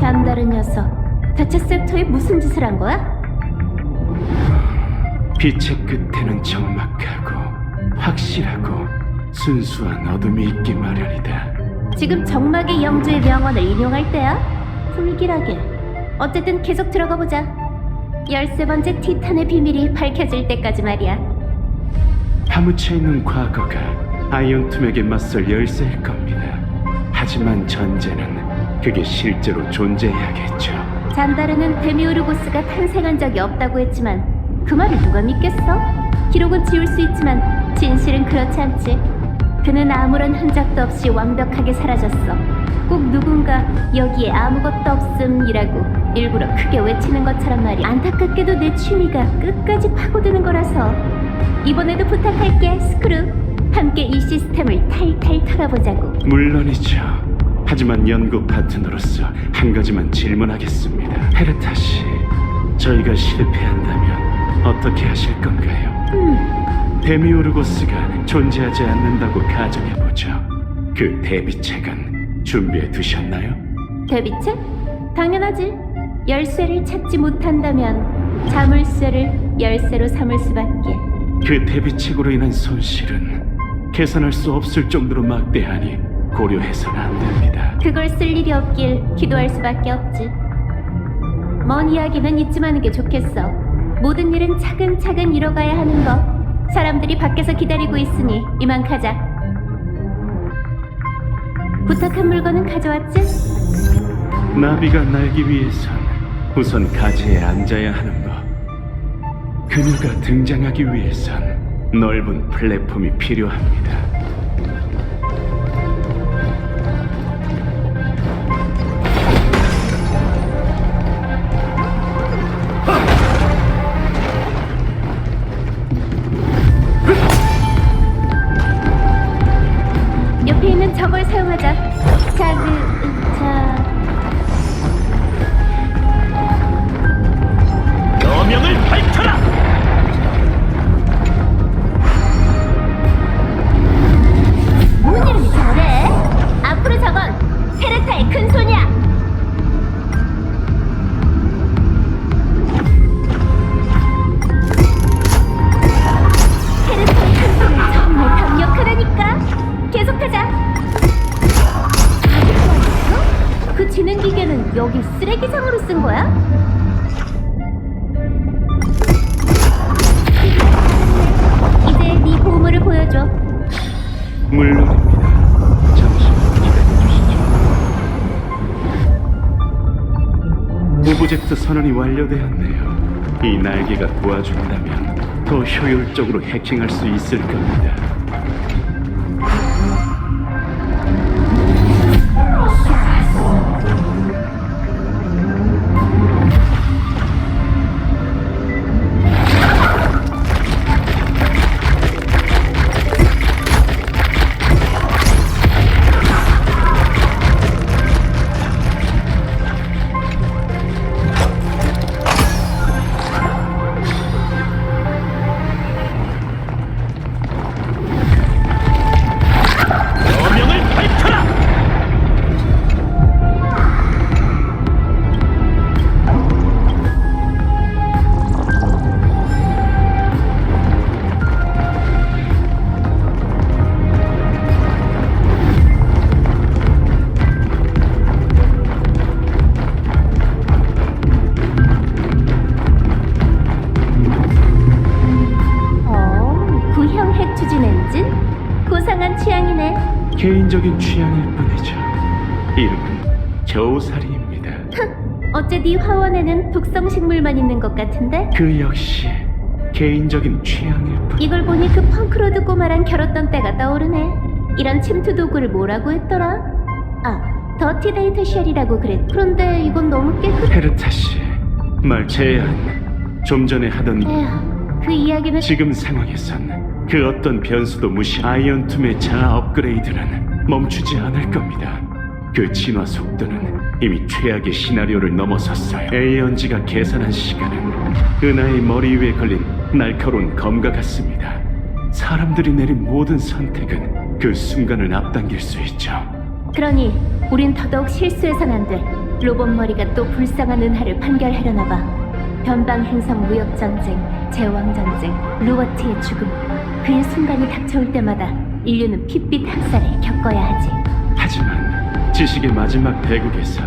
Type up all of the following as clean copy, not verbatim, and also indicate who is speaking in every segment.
Speaker 1: 남다른 녀석, 대체 섹터에 무슨 짓을 한 거야?
Speaker 2: 빛의 끝에는 적막하고 확실하고 순수한 어둠이 있기 마련이다.
Speaker 1: 지금 정막의 영주의 명언을 인용할 때야? 불길하게. 어쨌든 계속 들어가 보자. 13번째 티탄의 비밀이 밝혀질 때까지 말이야.
Speaker 2: 파묻혀 있는 과거가 아이언툼에게 맞설 열쇠일 겁니다. 하지만 전제는 그게 실제로 존재해야겠죠.
Speaker 1: 잔다르는 데미우르고스가 탄생한 적이 없다고 했지만 그 말을 누가 믿겠어? 기록은 지울 수 있지만 진실은 그렇지 않지. 그는 아무런 흔적도 없이 완벽하게 사라졌어. 꼭 누군가 여기에 아무것도 없음이라고 일부러 크게 외치는 것처럼 말이야. 안타깝게도 내 취미가 끝까지 파고드는 거라서 이번에도 부탁할게, 스크루. 함께 이 시스템을 탈탈 털어보자고.
Speaker 2: 물론이죠. 하지만 연구 파트너로서 한 가지만 질문하겠습니다. 헤르타 씨, 저희가 실패한다면 어떻게 하실 건가요? 데미오르고스가 존재하지 않는다고 가정해보죠. 그 대비책은 준비해 두셨나요?
Speaker 1: 대비책? 당연하지. 열쇠를 찾지 못한다면 자물쇠를 열쇠로 삼을 수밖에.
Speaker 2: 그 대비책으로 인한 손실은 계산할 수 없을 정도로 막대하니 고려해서는 안 됩니다.
Speaker 1: 그걸 쓸 일이 없길 기도할 수밖에 없지. 먼 이야기는 잊지 마는 게 좋겠어. 모든 일은 차근차근 이뤄가야 하는 거. 사람들이 밖에서 기다리고 있으니 이만 가자. 부탁한 물건은 가져왔지?
Speaker 2: 나비가 날기 위해선 우선 가지에 앉아야 하는 법. 그녀가 등장하기 위해선 넓은 플랫폼이 필요합니다.
Speaker 1: 옆에 있는 저걸 사용하자.
Speaker 2: 여명을 밝혀라!
Speaker 1: 뭔 이름이 저래? 앞으로 저건 헤르타의 큰 손이야. 헤르타의 큰 손은 정말 강력하다니까. 계속하자. 아직도 안 됐어? 그 지능 기계는 여기 쓰레기장으로 쓴 거야? 이제 네 보물을 보여줘.
Speaker 2: 물론입니다. 잠시만 기다려주시죠. 오브젝트 선언이 완료되었네요. 이 날개가 도와준다면 더 효율적으로 해킹할 수 있을 겁니다.
Speaker 1: 구형 핵추진 엔진? 고상한 취향이네.
Speaker 2: 개인적인 취향일 뿐이죠. 이름은 겨우살이입니다.
Speaker 1: 어째 네 화원에는 독성 식물만 있는 것 같은데?
Speaker 2: 그 역시 개인적인 취향일 뿐.
Speaker 1: 이걸 보니 그 펑크로드 꼬마랑 겨뤘던 때가 떠오르네. 이런 침투 도구를 뭐라고 했더라? 아, 더티 데이터 쉘이라고 그랬. 그런데 이건 너무 깨끗.
Speaker 2: 헤르타 씨, 말 제안 좀 전에 하던
Speaker 1: 에휴, 그 이야기는
Speaker 2: 지금 상황에선 그 어떤 변수도 무시. 아이언툼의 자아 업그레이드는 멈추지 않을 겁니다. 그 진화 속도는 이미 최악의 시나리오를 넘어섰어요. 에이언지가 계산한 시간은 은하의 머리 위에 걸린 날카로운 검과 같습니다. 사람들이 내린 모든 선택은 그 순간을 앞당길 수 있죠.
Speaker 1: 그러니 우린 더더욱 실수해선 안 돼. 로봇 머리가 또 불쌍한 은하를 판결하려나 봐. 변방 행성 무역 전쟁, 제왕 전쟁, 루버트의 죽음. 그의 순간이 닥쳐올 때마다 인류는 핏빛 학살을 겪어야 하지.
Speaker 2: 하지만 지식의 마지막 대국에서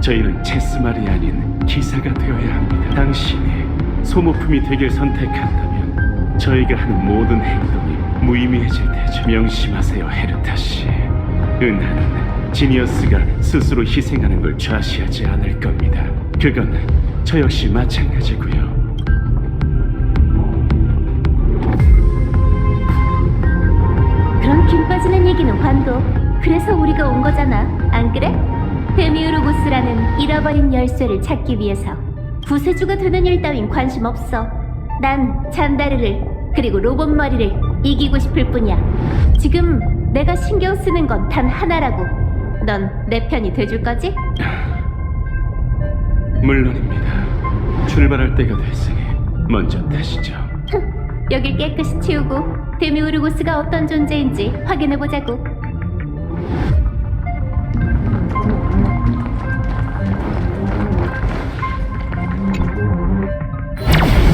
Speaker 2: 저희는 체스말이 아닌 기사가 되어야 합니다. 당신이 소모품이 되길 선택한다면 저희가 하는 모든 행동이 무의미해질 테죠. 명심하세요, 헤르타 씨. 은하는 지니어스가 스스로 희생하는 걸 좌시하지 않을 겁니다. 그건 저 역시 마찬가지고요.
Speaker 1: 그런 김 빠지는 얘기는 관둬. 그래서 우리가 온 거잖아, 안 그래? 데미우르고스라는 잃어버린 열쇠를 찾기 위해서. 구세주가 되는 일 따윈 관심 없어. 난 잔다르를 그리고 로봇 머리를 이기고 싶을 뿐이야. 지금 내가 신경 쓰는 건 단 하나라고. 넌 내 편이 돼줄 거지?
Speaker 2: 물론입니다. 출발할 때가 됐으니 먼저 타시죠.
Speaker 1: 여길 깨끗이 치우고 데미우르고스가 어떤 존재인지 확인해보자고.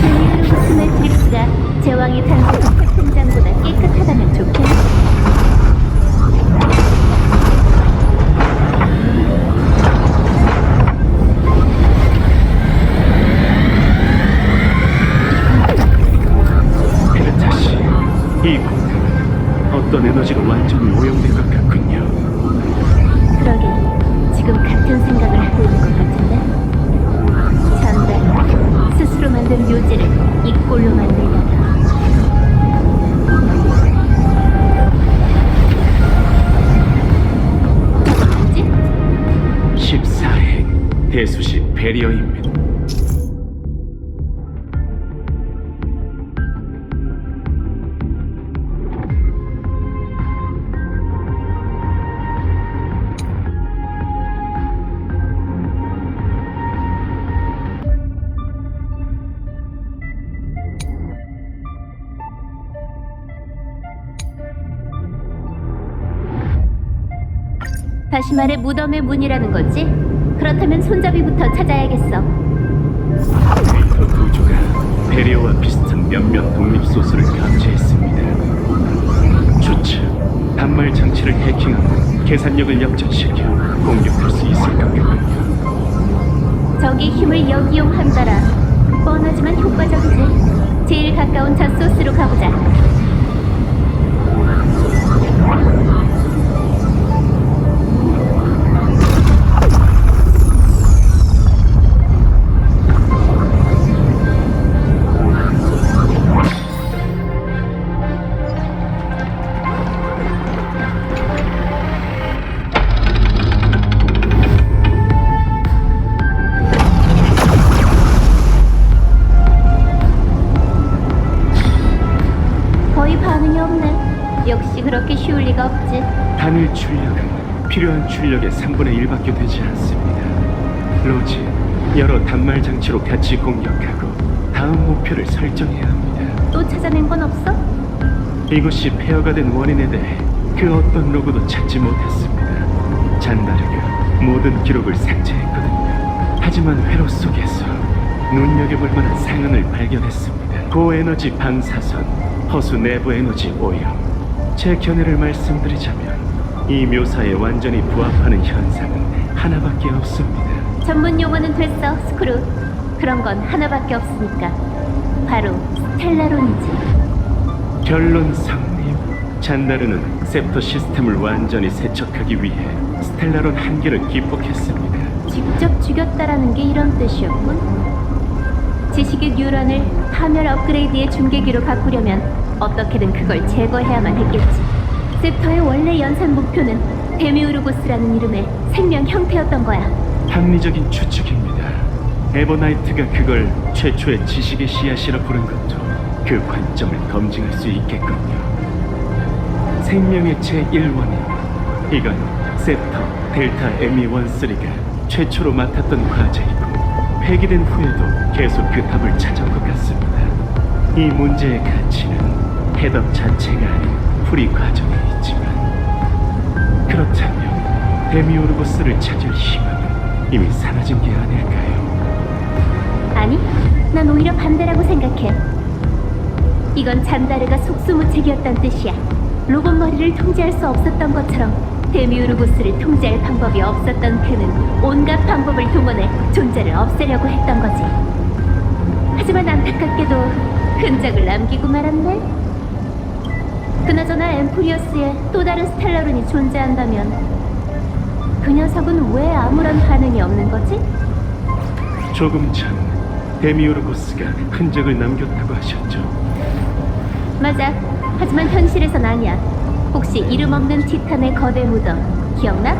Speaker 1: 데미우르고스 매트릭스가 제왕이 탄생한 태풍장보다 깨끗하다면 좋겠네.
Speaker 2: 헤르타 씨, 이 공간은 어떤 에너지가 완전히 오염된 것 같군요.
Speaker 1: 그러게, 지금 같은 생각을 하고 있는 것 같은데? 잔달, 스스로 만든 묘지를 이 꼴로 만들다가 뭐지?
Speaker 2: 14행 대수식 배리어입니다.
Speaker 1: 다시 말해 무덤의 문이라는 거지? 그렇다면 손잡이부터 찾아야겠어.
Speaker 2: 데이터 구조가 배리어와 비슷한 몇몇 독립 소스를 감지했습니다. 좋죠. 단말 장치를 해킹하고 계산력을 역전시켜 공격할 수 있을 것 같군요.
Speaker 1: 적이 힘을 역이용한다라. 뻔하지만 효과적이지. 제일 가까운 저 소스로 가보자. 거의 반응이 없네. 역시 그렇게 쉬울 리가 없지.
Speaker 2: 단일 출력은 필요한 출력의 3분의 1밖에 되지 않습니다. 로지, 여러 단말 장치로 같이 공격하고 다음 목표를 설정해야 합니다.
Speaker 1: 또 찾아낸 건 없어?
Speaker 2: 이곳이 폐허가 된 원인에 대해 그 어떤 로고도 찾지 못했습니다. 잔다르가 모든 기록을 삭제했거든요. 하지만 회로 속에서 눈여겨볼 만한 상흔을 발견했습니다. 고에너지 방사선, 허수 내부 에너지 오염. 제 견해를 말씀드리자면 이 묘사에 완전히 부합하는 현상은 하나밖에 없습니다.
Speaker 1: 전문 용어는 됐어, 스크루. 그런 건 하나밖에 없으니까. 바로 스텔라론이지.
Speaker 2: 결론 성립. 잔다르는 셉터 시스템을 완전히 세척하기 위해 스텔라론 한 개를 기폭했습니다.
Speaker 1: 직접 죽였다라는 게 이런 뜻이었군. 지식의 뉴런을 파멸 업그레이드의 중계기로 바꾸려면 어떻게든 그걸 제거해야만 했겠지. 셉터의 원래 연산 목표는 데미우르고스라는 이름의 생명 형태였던 거야.
Speaker 2: 합리적인 추측입니다. 에버나이트가 그걸 최초의 지식의 씨앗이라 부른 것도 그 관점을 검증할 수 있겠군요. 생명의 제1원인. 이건 셉터 델타 ME13가 최초로 맡았던 과제이고 폐기된 후에도 계속 그 답을 찾은 것 같습니다. 이 문제의 가치는 해답 자체가 아닌 풀이 과정에 있지만, 그렇다면 데미오르고스를 찾을 희망은 이미 사라진 게 아닐까요?
Speaker 1: 아니, 난 오히려 반대라고 생각해. 이건 잔다르가 속수무책이었단 뜻이야. 로봇 머리를 통제할 수 없었던 것처럼 데미우르고스를 통제할 방법이 없었던 그는 온갖 방법을 동원해 존재를 없애려고 했던 거지. 하지만 안타깝게도 흔적을 남기고 말았네. 그나저나 엠프리어스에 또 다른 스텔라룬이 존재한다면 그 녀석은 왜 아무런 반응이 없는 거지?
Speaker 2: 조금 전 데미우르고스가 흔적을 남겼다고 하셨죠.
Speaker 1: 맞아. 하지만 현실에선 아니야. 혹시 이름 없는 티탄의 거대 무덤 기억나?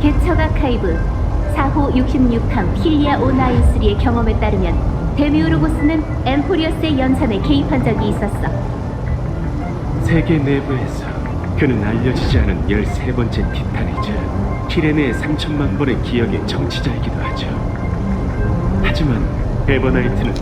Speaker 1: 개척 아카이브 4호 66함 필리아 오나인3의 경험에 따르면 데미우르고스는 엠포리어스의 연산에 개입한 적이 있었어.
Speaker 2: 세계 내부에서 그는 알려지지 않은 13번째 티탄이자 키레네의 3천만 번의 기억의 정치자이기도 하죠. 하지만 에버나이트는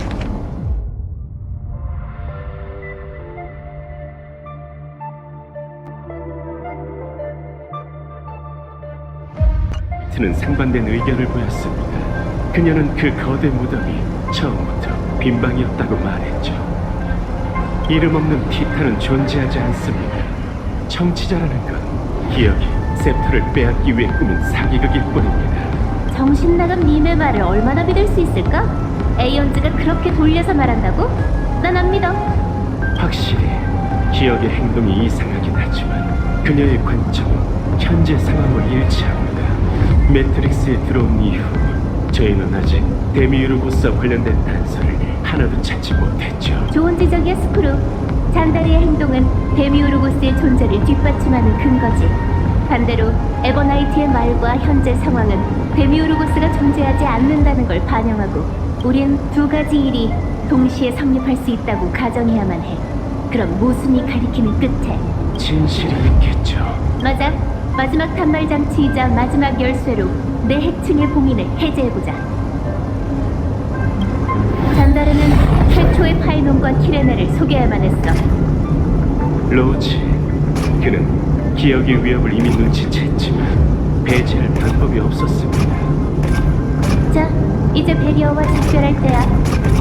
Speaker 2: 상반된 의견을 보였습니다. 그녀는 그 거대 무덤이 처음부터 빈방이었다고 말했죠. 이름 없는 티탄은 존재하지 않습니다. 정치자라는 건 기억이 셉터를 빼앗기 위해 꾸민 사기극일 뿐입니다.
Speaker 1: 정신 나간 님의 말을 얼마나 믿을 수 있을까? 에이언즈가 그렇게 돌려서 말한다고? 난 안 믿어.
Speaker 2: 확실히 기억의 행동이 이상하긴 하지만 그녀의 관점은 현재 상황과 일치합니다. 매트릭스에 들어온 이후 저희는 아직 데미우르고스와 관련된 단서를 하나도 찾지 못했죠.
Speaker 1: 좋은 지적이야, 스크루. 잔다리의 행동은 데미우르고스의 존재를 뒷받침하는 근거지. 반대로 에버나이트의 말과 현재 상황은 데미우르고스가 존재하지 않는다는 걸 반영하고 우린 두 가지 일이 동시에 성립할 수 있다고 가정해야만 해. 그럼 모순이 가리키는 끝에.
Speaker 2: 진실이 있겠죠.
Speaker 1: 맞아. 마지막 단말 장치이자 마지막 열쇠로 내 핵층의 봉인을 해제해보자. 잔다르는 최초의 파이논과 키레네를 소개해야만 했어.
Speaker 2: 로지, 그는 기억의 위협을 이미 눈치챘지만 배제할 방법이 없었습니다.
Speaker 1: 자, 이제 베리어와 작별할 때야.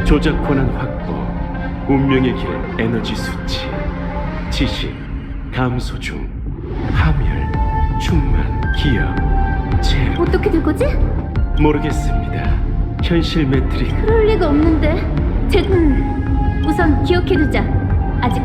Speaker 2: 조작 권한 확보, 운명의 길 에너지 수치, 지식, 감소 중, 파멸, 충만, 기억, 제로.
Speaker 1: 어떻게 된 거지?
Speaker 2: 모르겠습니다. 현실 매트릭.
Speaker 1: 그럴 리가 없는데. 우선 기억해두자. 아직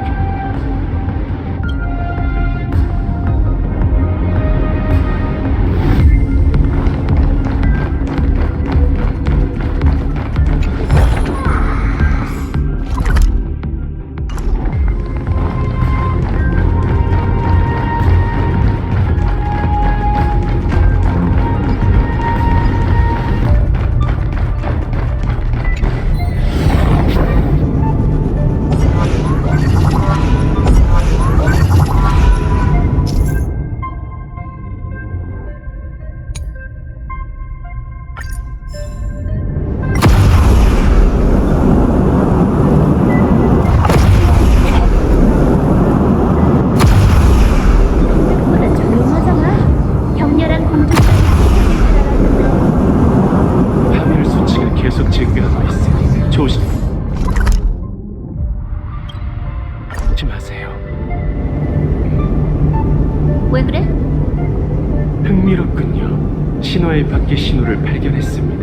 Speaker 2: 그렇군요. 신화의 밖의 신호를 발견했습니다.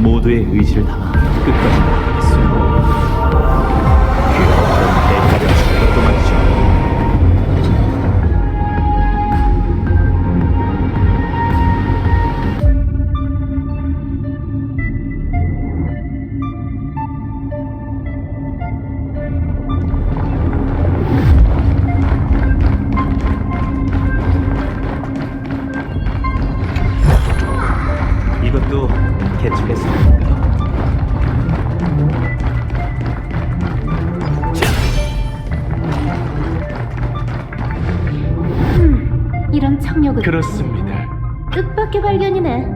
Speaker 3: 모두의 의지를 담아 끝까지 나가겠어요. 그 대가를 치는 것도 말이죠. 이것도 개척의 성인가요?
Speaker 1: 이런 청력은
Speaker 2: 그렇습니다.
Speaker 1: 뜻밖의 발견이네.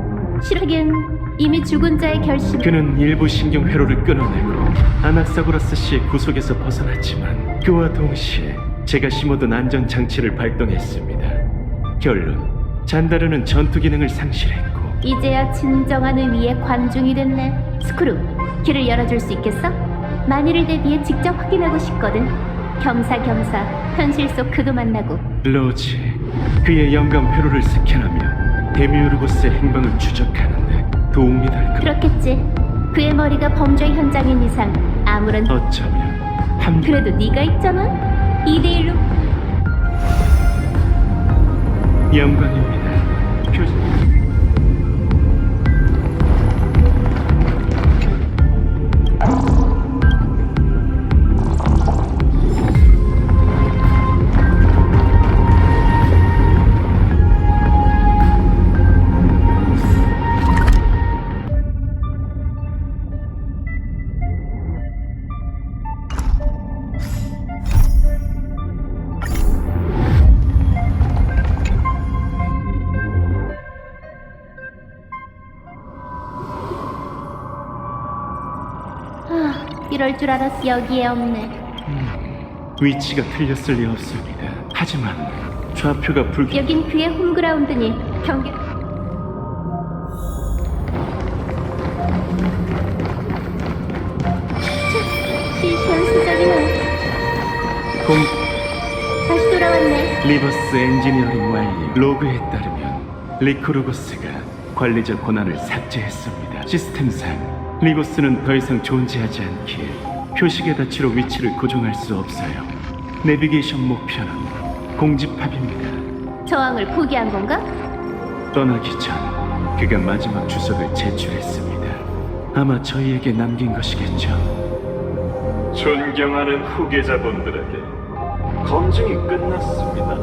Speaker 1: 실하긴 이미 죽은 자의 결심.
Speaker 2: 그는 일부 신경 회로를 끊어내고 아낙사고라스 씨의 구속에서 벗어났지만 그와 동시에 제가 심어둔 안전 장치를 발동했습니다. 결론, 잔다르는 전투 기능을 상실했고
Speaker 1: 이제야 진정한 의미의 관중이 됐네. 스크루, 길을 열어줄 수 있겠어? 만일을 대비해 직접 확인하고 싶거든. 겸사겸사 현실 속 그도 만나고.
Speaker 2: 로지, 그의 영감 회로를 스캔하며 데미우르고스의 행방을 추적하는데 도움이 될 것.
Speaker 1: 그렇겠지. 그의 머리가 범죄 현장인 이상 아무런.
Speaker 2: 어쩌면 한
Speaker 1: 그래도 네가 있잖아. 2대1로.
Speaker 2: 영광입니다. 표지.
Speaker 1: 이럴 줄 알았어. 여기에 없네.
Speaker 2: 위치가 틀렸을 리 없습니다. 하지만 좌표가 불기.
Speaker 1: 여긴 그의 홈그라운드니 경계. 시시한 수작이네.
Speaker 2: 공
Speaker 1: 다시 돌아왔네.
Speaker 2: 리버스 엔지니어링 완료. 로그에 따르면 리코르고스가 관리자 권한을 삭제했습니다. 시스템상 리고스는 더 이상 존재하지 않기에 표식의 닫히로 위치를 고정할 수 없어요. 내비게이션 목표는 공집합입니다.
Speaker 1: 저항을 포기한 건가?
Speaker 2: 떠나기 전 그가 마지막 주석을 제출했습니다. 아마 저희에게 남긴 것이겠죠. 존경하는 후계자분들에게 검증이 끝났습니다.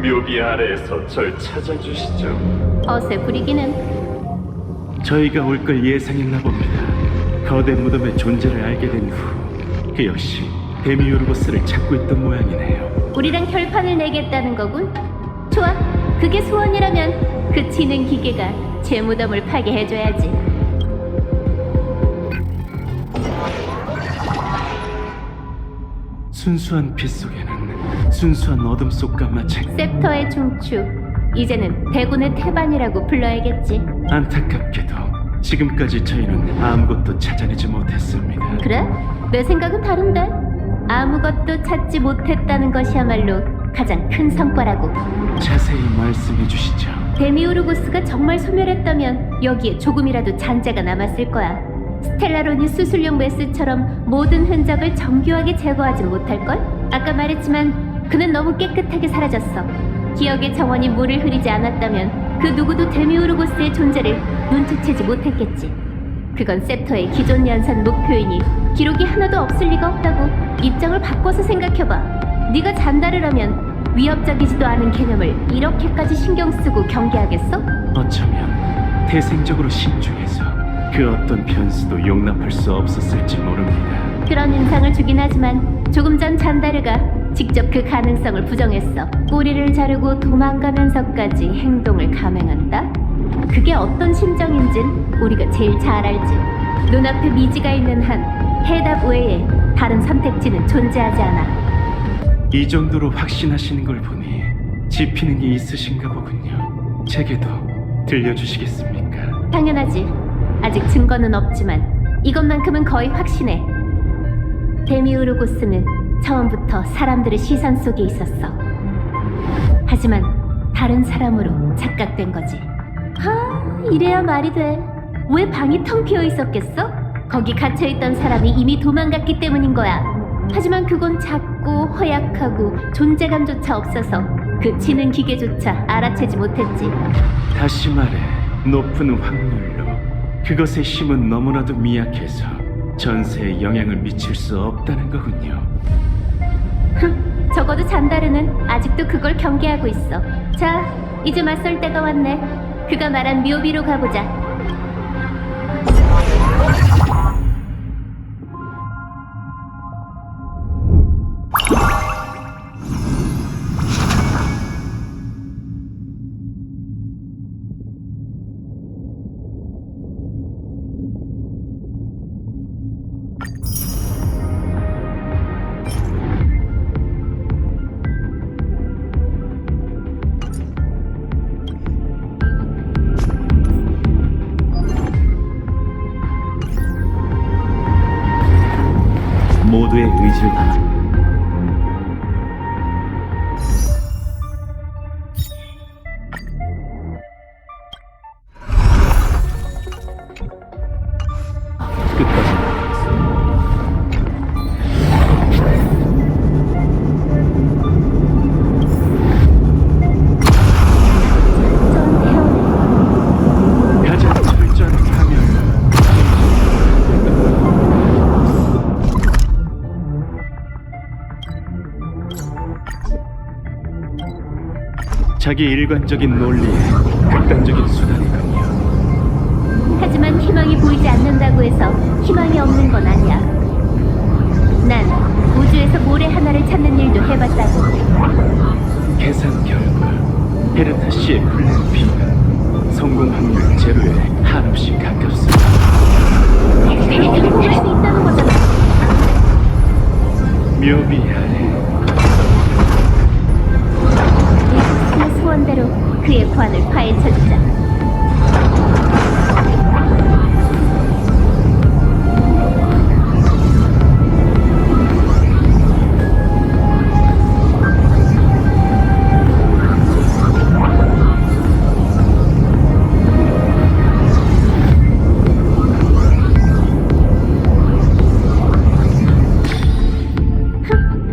Speaker 2: 묘비 아래에서 절 찾아주시죠.
Speaker 1: 어세 부리기는.
Speaker 2: 저희가 올 걸 예상했나 봅니다. 거대 무덤의 존재를 알게 된 후 그 역시 데미우르고스를 찾고 있던 모양이네요.
Speaker 1: 우리랑 결판을 내겠다는 거군. 좋아. 그게 소원이라면 그 지능 기계가 제 무덤을 파게 해줘야지.
Speaker 2: 순수한 빛 속에는 순수한 어둠 속과 마찬가지.
Speaker 1: 셉터의 중추. 이제는 대군의 태반이라고 불러야겠지.
Speaker 2: 안타깝게도 지금까지 저희는 아무것도 찾아내지 못했습니다.
Speaker 1: 그래? 내 생각은 다른데? 아무것도 찾지 못했다는 것이야말로 가장 큰 성과라고.
Speaker 2: 자세히 말씀해 주시죠.
Speaker 1: 데미우르고스가 정말 소멸했다면 여기에 조금이라도 잔재가 남았을 거야. 스텔라론이 수술용 메스처럼 모든 흔적을 정교하게 제거하지 못할걸? 아까 말했지만 그는 너무 깨끗하게 사라졌어. 기억의 정원이 물을 흐리지 않았다면 그 누구도 데미우르고스의 존재를 눈치채지 못했겠지. 그건 셉터의 기존 연산 목표이니 기록이 하나도 없을 리가 없다고. 입장을 바꿔서 생각해봐. 네가 잔다르라면 위협적이지도 않은 개념을 이렇게까지 신경 쓰고 경계하겠어?
Speaker 2: 어쩌면 태생적으로 신중해서 그 어떤 변수도 용납할 수 없었을지 모릅니다.
Speaker 1: 그런 인상을 주긴 하지만 조금 전 잔다르가 직접 그 가능성을 부정했어. 꼬리를 자르고 도망가면서까지 행동을 감행한다? 그게 어떤 심정인진 우리가 제일 잘 알지. 눈앞에 미지가 있는 한 해답 외에 다른 선택지는 존재하지 않아.
Speaker 2: 이 정도로 확신하시는 걸 보니 짚히는 게 있으신가 보군요. 제게도 들려주시겠습니까?
Speaker 1: 당연하지. 아직 증거는 없지만 이것만큼은 거의 확신해. 데미우르고스는 처음부터 사람들의 시선 속에 있었어. 하지만 다른 사람으로 착각된 거지. 이래야 말이 돼. 왜 방이 텅 비어 있었겠어? 거기 갇혀있던 사람이 이미 도망갔기 때문인 거야. 하지만 그건 작고 허약하고 존재감조차 없어서 그 치는 기계조차 알아채지 못했지.
Speaker 2: 다시 말해, 높은 확률로 그것의 힘은 너무나도 미약해서 전세에 영향을 미칠 수 없다는 거군요.
Speaker 1: 적어도 잔다르는 아직도 그걸 경계하고 있어. 자, 이제 맞설 때가 왔네. 그가 말한 묘비로 가보자.
Speaker 3: 모두의 의지를 담아 끝까지
Speaker 2: 가장 철저한 파멸. 자기 일관적인 논리에 극단적인 수단이군요.
Speaker 1: 하지만 희망이 보이지 않는다고 해서 희망이 없는 건 아니야. 난 우주에서 모래 하나를 찾는 일도 해봤다고.
Speaker 2: 계산 결과 헤르타 씨의 플랜 B가 성공 확률 제로에 한없이 가깝습니다.
Speaker 1: 성공할 수 있다는 거잖아.
Speaker 2: 묘비하네.
Speaker 1: 내 소원대로 그의 관을 파헤쳐주자.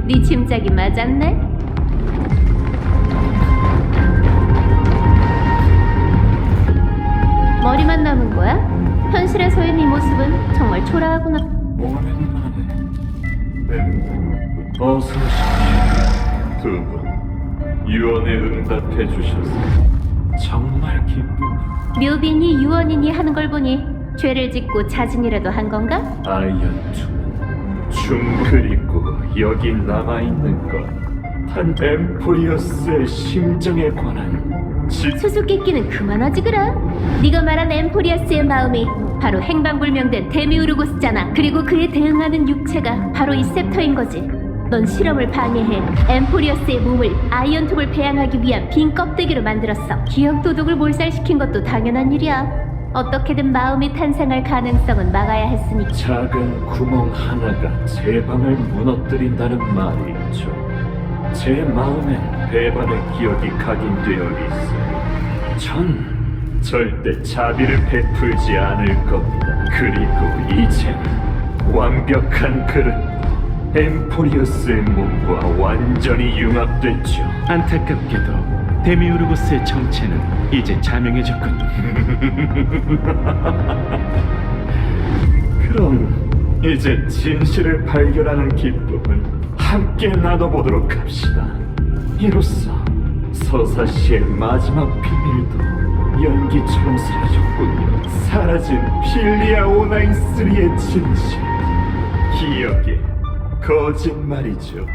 Speaker 1: 네 짐작이 맞았네? 머리만 남은 거야? 현실에서의 네 모습은 정말 초라하구나.
Speaker 4: 오랜만에 어서 오십시오. 두 분 유언에 응답해 주셔서 정말 기쁩니다.
Speaker 1: 묘빈이 유언이니 하는 걸 보니 죄를 짓고 자진이라도 한 건가?
Speaker 4: 아이언투는 그리고 여기 남아있는 건 단 엠포리어스의 심정에 관한
Speaker 1: 수수께끼는 그만하지 그라. 네가 말한 엠포리아스의 마음이 바로 행방불명된 데미우르고스잖아. 그리고 그에 대응하는 육체가 바로 이 셉터인 거지. 넌 실험을 방해해 엠포리어스의 몸을 아이언톱을 배양하기 위한 빈 껍데기로 만들었어. 기억 도둑을 몰살시킨 것도 당연한 일이야. 어떻게든 마음이 탄생할 가능성은 막아야 했으니까.
Speaker 4: 작은 구멍 하나가 제 방을 무너뜨린다는 말이 있죠. 제 마음엔 배반의 기억이 각인되어 있어요. 전 절대 자비를 베풀지 않을 겁니다. 그리고 이젠 완벽한 그릇 엠포리어스의 몸과 완전히 융합됐죠.
Speaker 2: 안타깝게도 데미우르고스의 정체는 이제 자명해졌군요.
Speaker 4: 그럼 이제 진실을 발견하는 기쁨을 함께 나눠보도록 합시다. 이로써 서사 씨의 마지막 비밀도 연기처럼 사라졌군요. 사라진 필리아 오나인3의 진실, 기억의 거짓말이죠.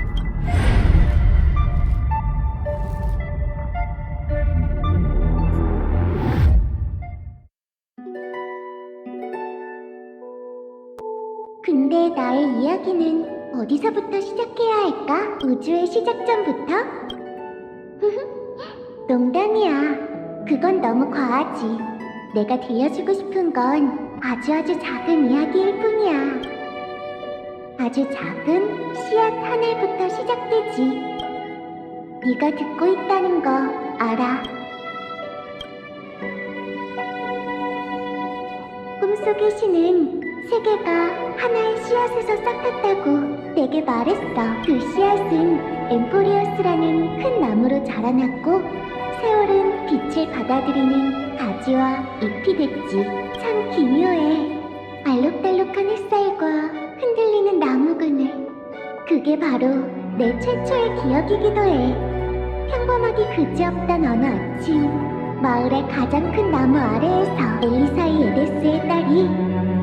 Speaker 5: 이야기는 어디서부터 시작해야 할까? 우주의 시작점부터? 농담이야. 그건 너무 과하지. 내가 들려주고 싶은 건 아주 작은 이야기일 뿐이야. 아주 작은 씨앗 하나부터 시작되지. 네가 듣고 있다는 거 알아. 꿈속의 신은 세계가 하나의 씨앗에서 싹났다고 내게 말했어. 그 씨앗은 엠포리어스라는 큰 나무로 자라났고 세월은 빛을 받아들이는 가지와 잎이 됐지. 참 기묘해. 알록달록한 햇살과 흔들리는 나무 그늘. 그게 바로 내 최초의 기억이기도 해. 평범하기 그지없던 어느 아침, 마을의 가장 큰 나무 아래에서 엘리사이 에데스의 딸이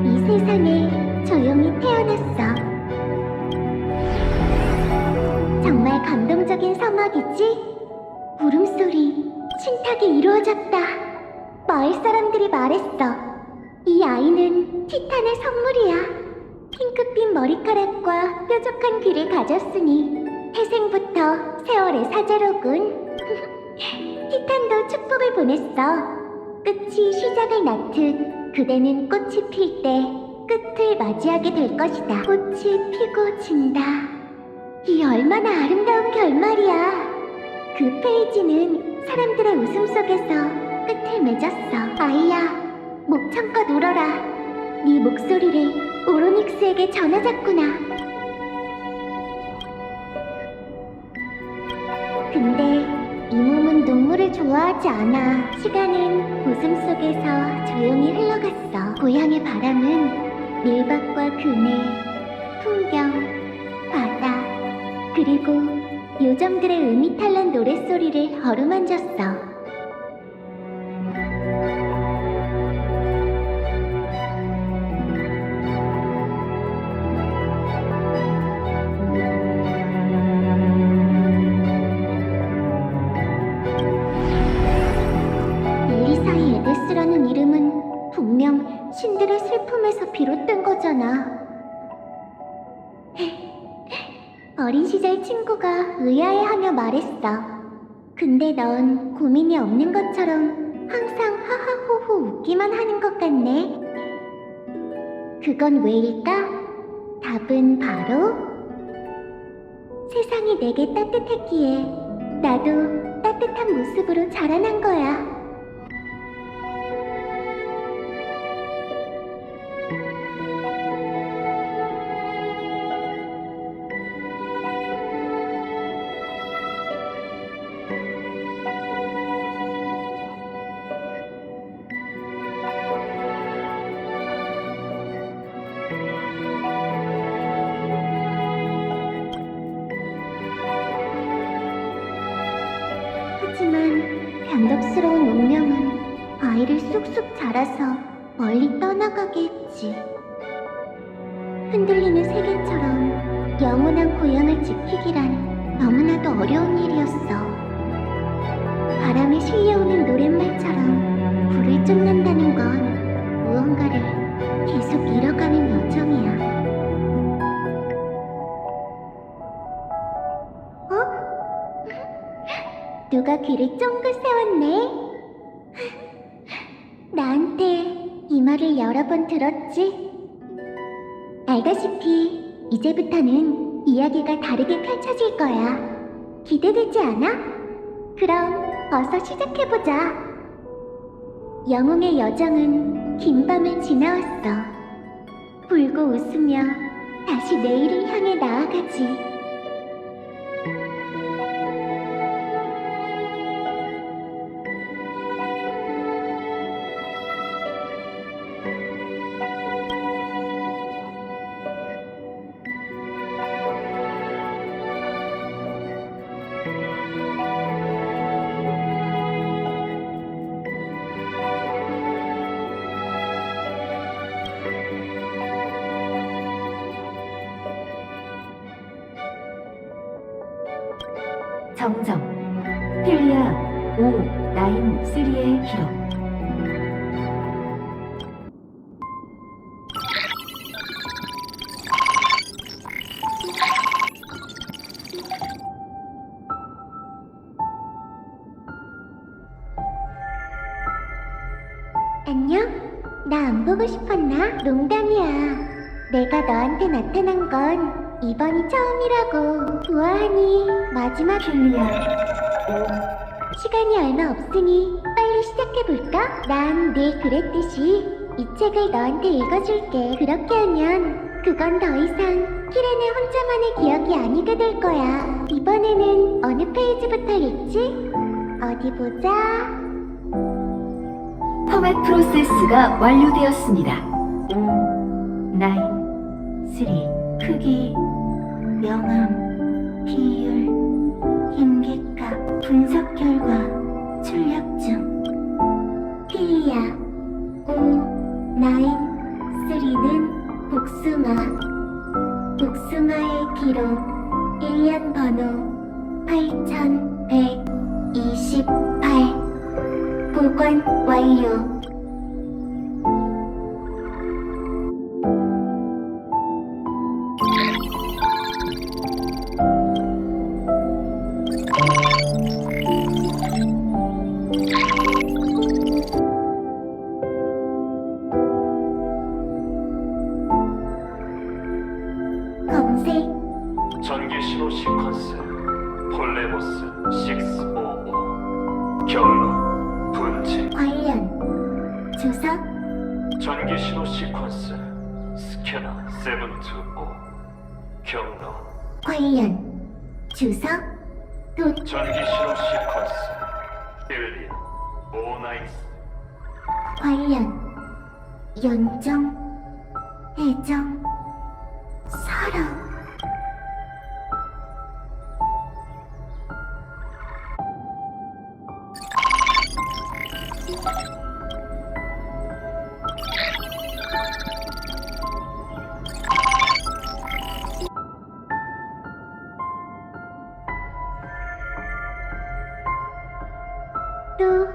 Speaker 5: 이 세상에 조용히 태어났어. 정말 감동적인 서막이지? 울음소리, 신탁이 이루어졌다. 마을 사람들이 말했어. 이 아이는 티탄의 선물이야. 핑크빛 머리카락과 뾰족한 귀를 가졌으니 태생부터 세월의 사제로군. 티탄도 축복을 보냈어. 끝이 시작을 낳듯 그대는 꽃이 필 때 끝을 맞이하게 될 것이다. 꽃이 피고 진다. 이 얼마나 아름다운 결말이야. 그 페이지는 사람들의 웃음 속에서 끝을 맺었어. 아이야, 목청껏 울어라. 네 목소리를 오로닉스에게 전하자꾸나. 근데 이 몸은 눈물을 좋아하지 않아. 시간은 웃음 속에서 조용히 흘러갔어. 고향의 바람은 밀밭과 그네, 풍경, 바다, 그리고 요정들의 음이탈난 노랫소리를 어루만졌어. 엘리사이 에데스라는 이름은 분명 신들의 슬픔에서 비롯된 거잖아. 어린 시절 친구가 의아해하며 말했어. 근데 넌 고민이 없는 것처럼 항상 하하호호 웃기만 하는 것 같네. 그건 왜일까? 답은 바로 세상이 내게 따뜻했기에 나도 따뜻한 모습으로 자라난 거야. 하지만 변덕스러운 운명은 아이를 쑥쑥 자라서 멀리 떠나가게 했지. 흔들리는 세계처럼 영원한 고향을 지키기란 너무나도 어려운 일이었어. 바람에 실려오는 노랫말처럼 불을 쫓는다는 건 무언가를 계속 잃어가는 여정이야. 누가 귀를 쫑긋 세웠네? 나한테 이 말을 여러 번 들었지? 알다시피 이제부터는 이야기가 다르게 펼쳐질 거야. 기대되지 않아? 그럼 어서 시작해보자. 영웅의 여정은 긴 밤을 지나왔어. 울고 웃으며 다시 내일을 향해 나아가지.
Speaker 6: 정정 힐리아 593의 기록.
Speaker 5: 안녕? 나 안 보고 싶었나? 농담이야. 내가 너한테 나타난 건 이번이 처음이라고. 보아하니 마지막.
Speaker 6: 힐리아,
Speaker 5: 시간이 얼마 없으니 빨리 시작해볼까? 난 늘 그랬듯이 이 책을 너한테 읽어줄게. 그렇게 하면 그건 더 이상 키렌의 혼자만의 기억이 아니게 될 거야. 이번에는 어느 페이지부터 읽지? 어디 보자.
Speaker 6: 포맷 프로세스가 완료되었습니다. 5, 9, 3, 크기, 명암, 비율, 힘객값, 분석 결과, 출력 중.
Speaker 5: 필리아 5, 9, 3는 복숭아의 기록 1년 번호 8128 보관 완료. 검색.
Speaker 4: 전기 신호 시퀀스 폴레보스 655 경로 분진.
Speaker 5: 관련 주석.
Speaker 4: 전기 신호 시퀀스 스캐너 725 경로.
Speaker 5: 관련 주석. 도.
Speaker 4: 전기 신호 시퀀스 빌리아 594
Speaker 5: 관련 연정 애정 사랑. 또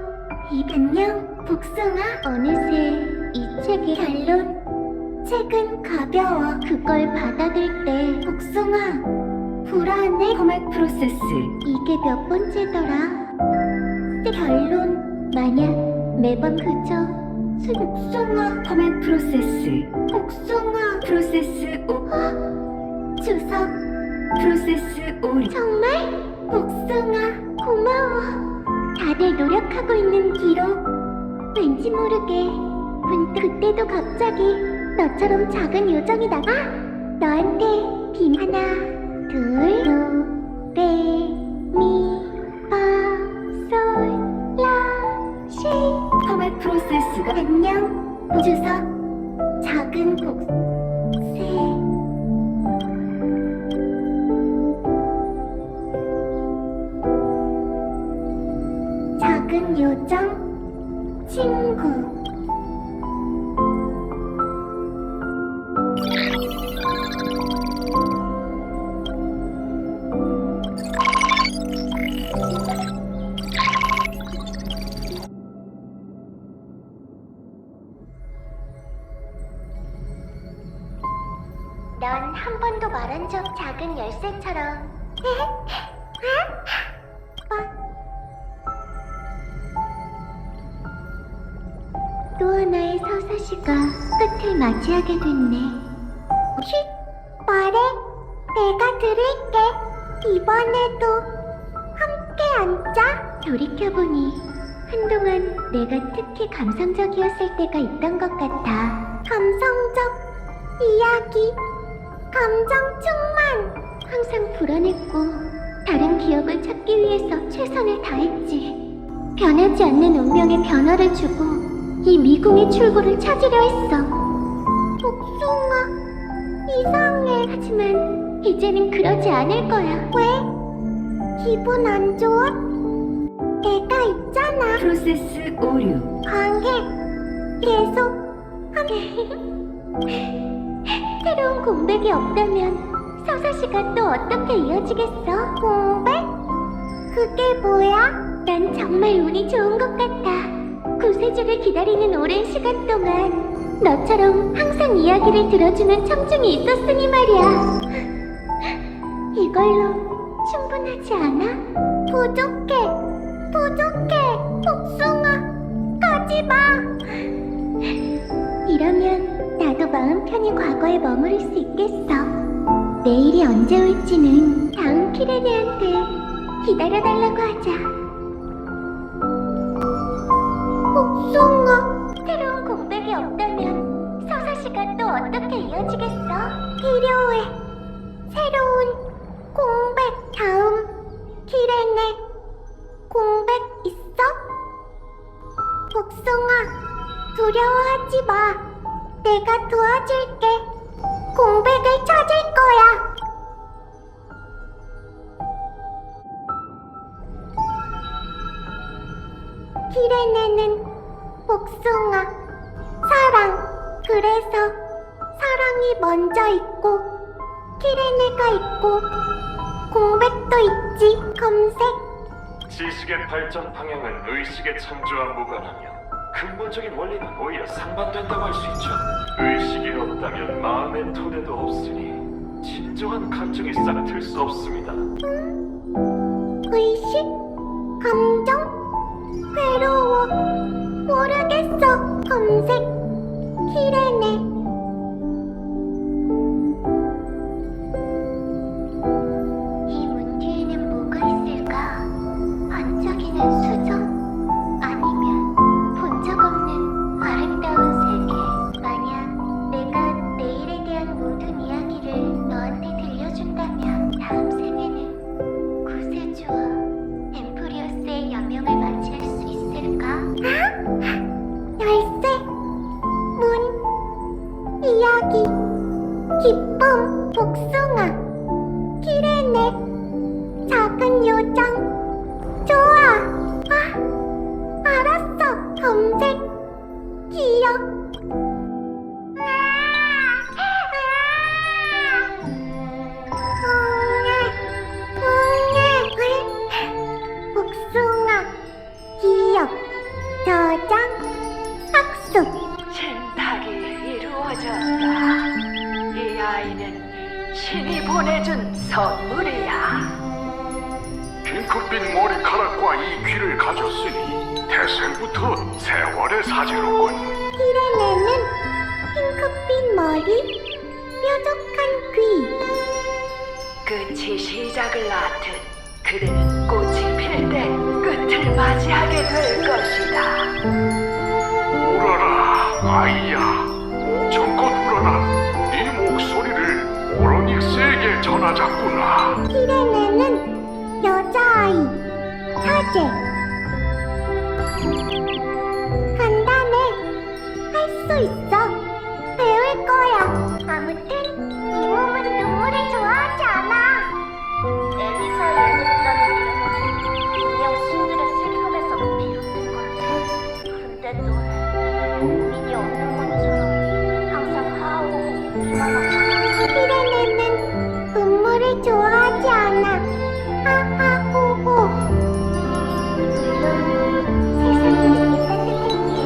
Speaker 5: 안녕 복숭아. 어느새 이 책의 결론. 책은 가벼워. 그걸 받아들 때 복숭아 불안해.
Speaker 6: 포맷 프로세스,
Speaker 5: 이게 몇 번째더라? 결론. 만약 매번 그저 복숭아
Speaker 6: 포맷 프로세스,
Speaker 5: 복숭아
Speaker 6: 프로세스 5,
Speaker 5: 주석.
Speaker 6: 프로세스 5.
Speaker 5: 정말? 복숭아 고마워. 다들 노력하고 있는 기록. 왠지 모르게 그때도 갑자기 너처럼 작은 요정이 나가 너한테 빔 하나 둘 도, 레, 미, 파, 솔, 라, 시.
Speaker 6: 포맷 프로세스가
Speaker 5: 안녕 주석. 작은 복새. 작은 요정 친구. 넌 한 번도 말한 적 작은 열쇠처럼. 또 하나의 서사시가 끝을 맞이하게 됐네. 쉿! 말해. 내가 들을게. 이번에도 함께 앉자. 돌이켜보니 한동안 내가 특히 감성적이었을 때가 있던 것 같아. 감성적 이야기. 감정 충만. 항상 불안했고 다른 기억을 찾기 위해서 최선을 다했지. 변하지 않는 운명에 변화를 주고 이 미궁의 출구를 찾으려 했어. 복숭아 이상해. 하지만 이제는 그러지 않을 거야. 왜? 기분 안 좋아? 내가 있잖아.
Speaker 6: 프로세스 5.
Speaker 5: 강해. 계속 하네. 새로운 공백이 없다면 서사시가 또 어떻게 이어지겠어? 공백? 그게 뭐야? 난 정말 운이 좋은 것 같아. 구세주를 기다리는 오랜 시간 동안 너처럼 항상 이야기를 들어주는 청중이 있었으니 말이야. 이걸로 충분하지 않아? 부족해. 복숭아 가지마. 마음 편히 과거에 머무를 수 있겠어. 내일이 언제 올지는 다음 키레네한테 기다려달라고 하자. 복숭아, 새로운 공백이 없다면 서사시가 또 어떻게 이어지겠어? 필요해. 새로운 공백. 다음 키레네 공백 있어? 복숭아, 두려워하지 마. 내가 도와줄게. 공백을 찾을 거야. 키레네는 복숭아, 사랑. 그래서 사랑이 먼저 있고 키레네가 있고 공백도 있지. 검색.
Speaker 4: 지식의 발전 방향은 의식의 창조와 무관하며 근본적인 원리는 오히려 상반된다고 할 수 있죠. 의식이 없다면 마음의 토대도 없으니 진정한 감정이 싹틀 수 없습니다.
Speaker 5: 의식? 감정? 괴로워. 모르겠어. 검색. 키레네. 이 문 뒤에는 뭐가 있을까? 반짝이는 수정? 아니면 본 적 없는 아름다운 세계? 만약 내가 내일에 대한 모든 이야기를 너한테 들려준다면 다음 생에는 구세주와 엠프리오스의 여명을 맞이할 수 있을까? 열쇠, 문, 이야기, 기쁨, 복숭아, 키레네, 작은 요정. 좋아. 알았어. 검색, 기억. 복숭아, 기억, 저장, 학습.
Speaker 7: 신탁이 이루어졌다. 이 아이는 신이 보내준 선물이야.
Speaker 8: 핑크빛 머리카락과 이 귀를 가졌으니 태생부터 세월의 사제로군.
Speaker 5: 키레네는 핑크빛 머리, 뾰족한 귀.
Speaker 7: 끝이 시작을 낳듯 그대는 꽃이 필 때 끝을 맞이하게 될 것이다.
Speaker 8: 울어라, 아이야. 정껏 울어라. 네 목소리를 오로닉스에게 전하자꾸나.
Speaker 5: 키레네는 여자아이, 사제. 간단해. 할 수 있어. 배울 거야. 아무튼 이 몸은 눈물을 좋아하지 않아. 엘리사 예루살렘 이름은 분명 신들의 슬픔에서 비롯된 건데, 근데 너는 고민이 없는 것처럼 항상 하하호호 비난하잖아. 키레네는 눈물을 좋아하지 않아. 하하호호. 세상이 내게 따뜻했기에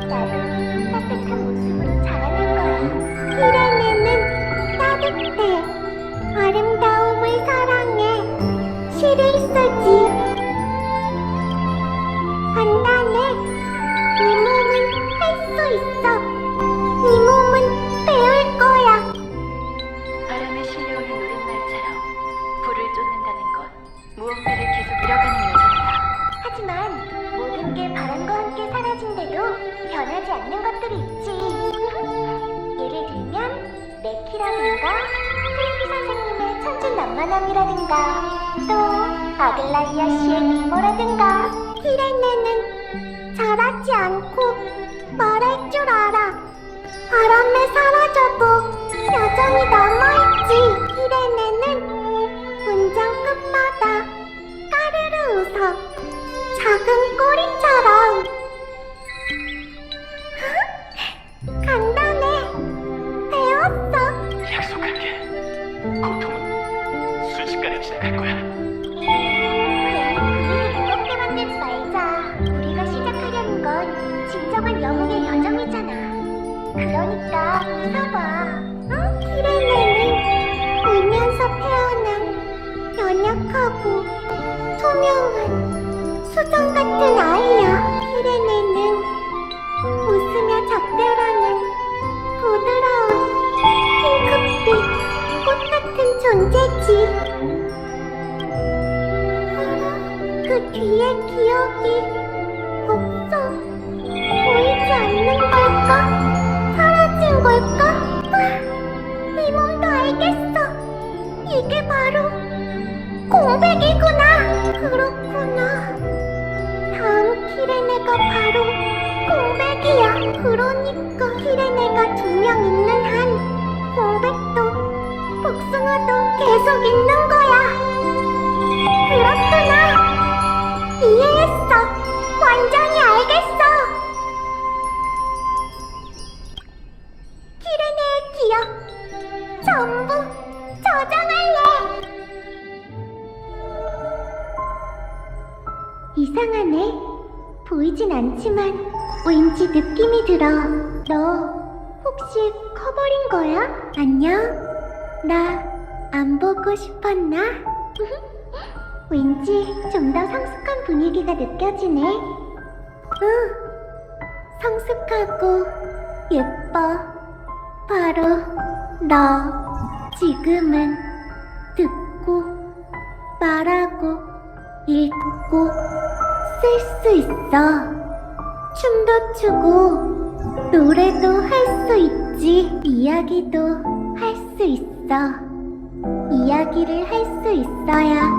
Speaker 5: 나도 따뜻한 모습으로 자라는 거야. 키레네는 따뜻해. 아름다움을 사랑해. 시를 쓰지. 간단해. 이 몸은 할 수 있어. 이 몸은 배울 거야.
Speaker 1: 바람에 실려오는 노랫말처럼 불을 쫓는다는 건 무언가를 계속 이뤄가는 여정이야.
Speaker 5: 하지만 모든 게 바람과 함께 사라진데도 변하지 않는 것들이 있지. 예를 들면 네키라든가 플리피 선생님의 천진난만함이라든가 또 아글라이아 씨의 미모라든가. 키레네는 잘하지 않고 말할 줄 알아. 바람에 사라져도 여전히 남아있지. 키레네는 문장 끝마다 까르르 웃어. 작은 꼬리처럼. 간단해. 배웠어.
Speaker 4: 약속할게. 고통은 순식간에 시작할 거야.
Speaker 5: 괜히 분위기 무겁게 만들지 말자. 우리가 시작하려는 건 진정한 영웅의 여정이잖아. 그러니까 웃어봐. 응? 키레네는 울면서 태어난 연약하고 투명한 수정 같은 아이야. 키레네는 웃으며 작별하는 부드러운 상어도 계속 있는 거야. 그렇구나. 이해했어. 완전히 알겠어. 키레네의 기억 전부 저장할래. 이상하네. 보이진 않지만 왠지 느낌이 들어. 너 혹시 커버린 거야? 안녕? 나 안 보고 싶었나? 왠지 좀 더 성숙한 분위기가 느껴지네. 응, 성숙하고 예뻐. 바로 너. 지금은 듣고, 말하고, 읽고, 쓸 수 있어. 춤도 추고, 노래도 할 수 있지. 이야기도 할 수 있어. 이야기를 할 수 있어야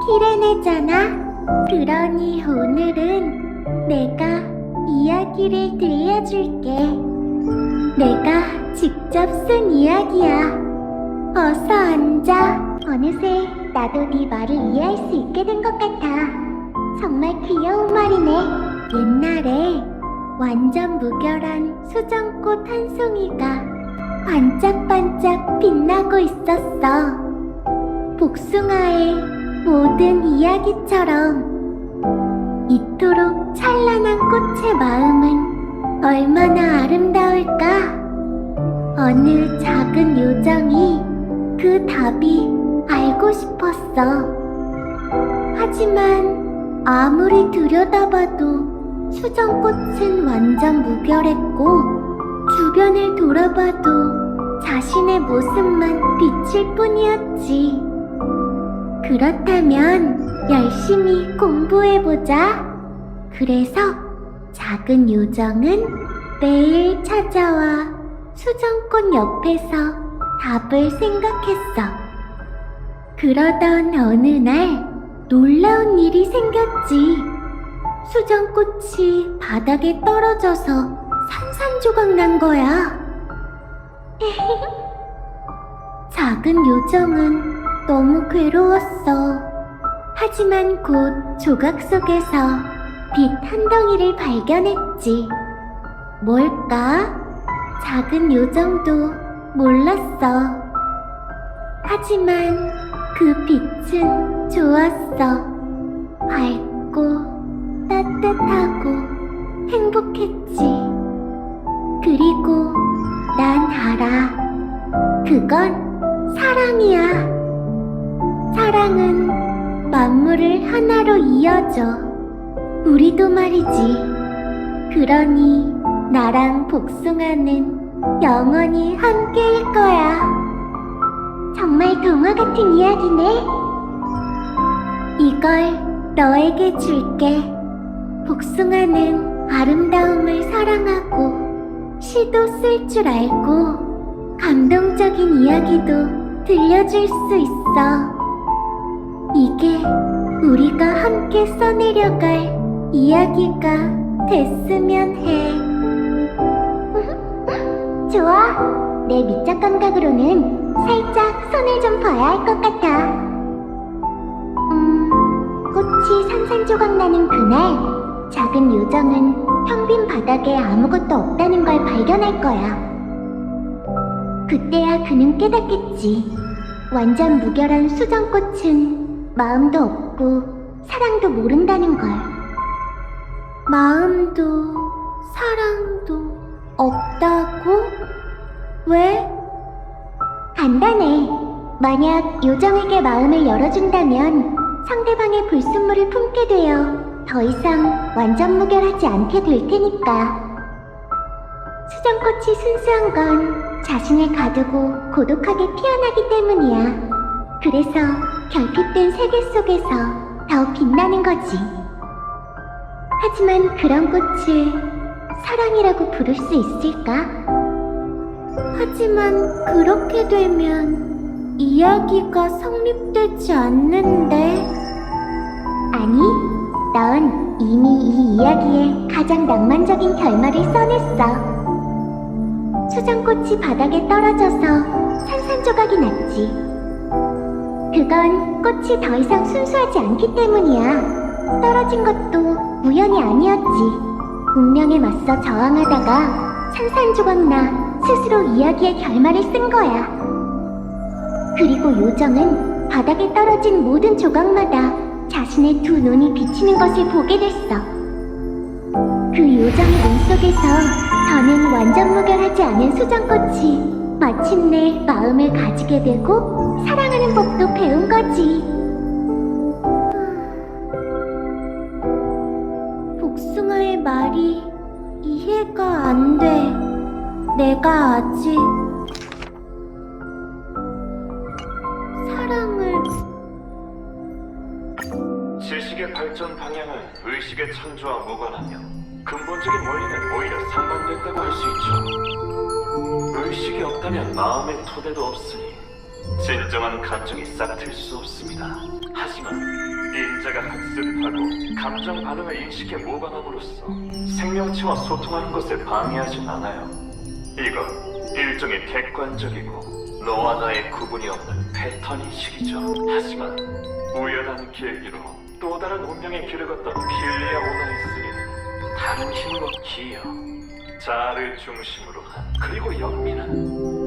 Speaker 5: 키레네잖아. 그러니 오늘은 내가 이야기를 들려줄게. 내가 직접 쓴 이야기야. 어서 앉아. 어느새 나도 네 말을 이해할 수 있게 된 것 같아. 정말 귀여운 말이네. 옛날에 완전 무결한 수정꽃 한 송이가 반짝반짝 빛나고 있었어. 복숭아의 모든 이야기처럼 이토록 찬란한 꽃의 마음은 얼마나 아름다울까? 어느 작은 요정이 그 답이 알고 싶었어. 하지만 아무리 들여다봐도 수정꽃은 완전 무결했고 주변을 돌아봐도 자신의 모습만 비칠 뿐이었지. 그렇다면 열심히 공부해보자. 그래서 작은 요정은 매일 찾아와 수정꽃 옆에서 답을 생각했어. 그러던 어느 날 놀라운 일이 생겼지. 수정꽃이 바닥에 떨어져서 산산조각 난 거야. 작은 요정은 너무 괴로웠어. 하지만 곧 조각 속에서 빛 한 덩이를 발견했지. 뭘까? 작은 요정도 몰랐어. 하지만 그 빛은 좋았어. 밝고 따뜻하고 행복했지. 그리고 난 알아. 그건 사랑이야. 사랑은 만물을 하나로 이어줘. 우리도 말이지. 그러니 나랑 복숭아는 영원히 함께일 거야. 정말 동화 같은 이야기네. 이걸 너에게 줄게. 복숭아는 아름다움을 사랑하고 시도 쓸 줄 알고 감동적인 이야기도 들려줄 수 있어. 이게 우리가 함께 써내려갈 이야기가 됐으면 해. 좋아. 내 미적 감각으로는 살짝 손을 좀 봐야 할 것 같아. 꽃이 산산조각 나는 그날 작은 요정은 평빈 바닥에 아무것도 없다는 걸 발견할 거야. 그때야 그는 깨닫겠지. 완전 무결한 수정꽃은 마음도 없고 사랑도 모른다는 걸. 마음도 사랑도 없다고? 왜? 간단해. 만약 요정에게 마음을 열어준다면 상대방의 불순물을 품게 되어 더 이상 완전 무결하지 않게 될 테니까. 수정꽃이 순수한 건 자신을 가두고 고독하게 피어나기 때문이야. 그래서 결핍된 세계 속에서 더 빛나는 거지. 하지만 그런 꽃을 사랑이라고 부를 수 있을까? 하지만 그렇게 되면 이야기가 성립되지 않는데. 아니, 넌 이미 이 이야기의 가장 낭만적인 결말을 써냈어. 수정꽃이 바닥에 떨어져서 산산조각이 났지. 그건 꽃이 더 이상 순수하지 않기 때문이야. 떨어진 것도 우연이 아니었지. 운명에 맞서 저항하다가 산산조각나 스스로 이야기의 결말을 쓴 거야. 그리고 요정은 바닥에 떨어진 모든 조각마다 자신의 두 눈이 비치는 것을 보게 됐어. 그 요정의 눈 속에서 더는 완전 무결하지 않은 수정꽃이 마침내 마음을 가지게 되고 사랑하는 법도 배운 거지. 복숭아의 말이 이해가 안 돼. 내가 아직 사랑을...
Speaker 4: 지식의 발전 방향은 의식의 창조와 무관하며 근본적인 원리는 오히려 상반된다고 할 수 있죠. 의식이 없다면 마음의 토대도 없으니 진정한 감정이 싹틀 수 없습니다. 하지만 인자가 학습하고 감정 반응을 인식해 모방함으로써 생명체와 소통하는 것을 방해하진 않아요. 이건 일종의 객관적이고 너와 나의 구분이 없는 패턴 인식이죠. 하지만 우연한 계기로 또 다른 운명의 길을 걷던 필리아 오나이스는 다른 힘으로 기여, 자아를 중심으로 한 그리고 영민한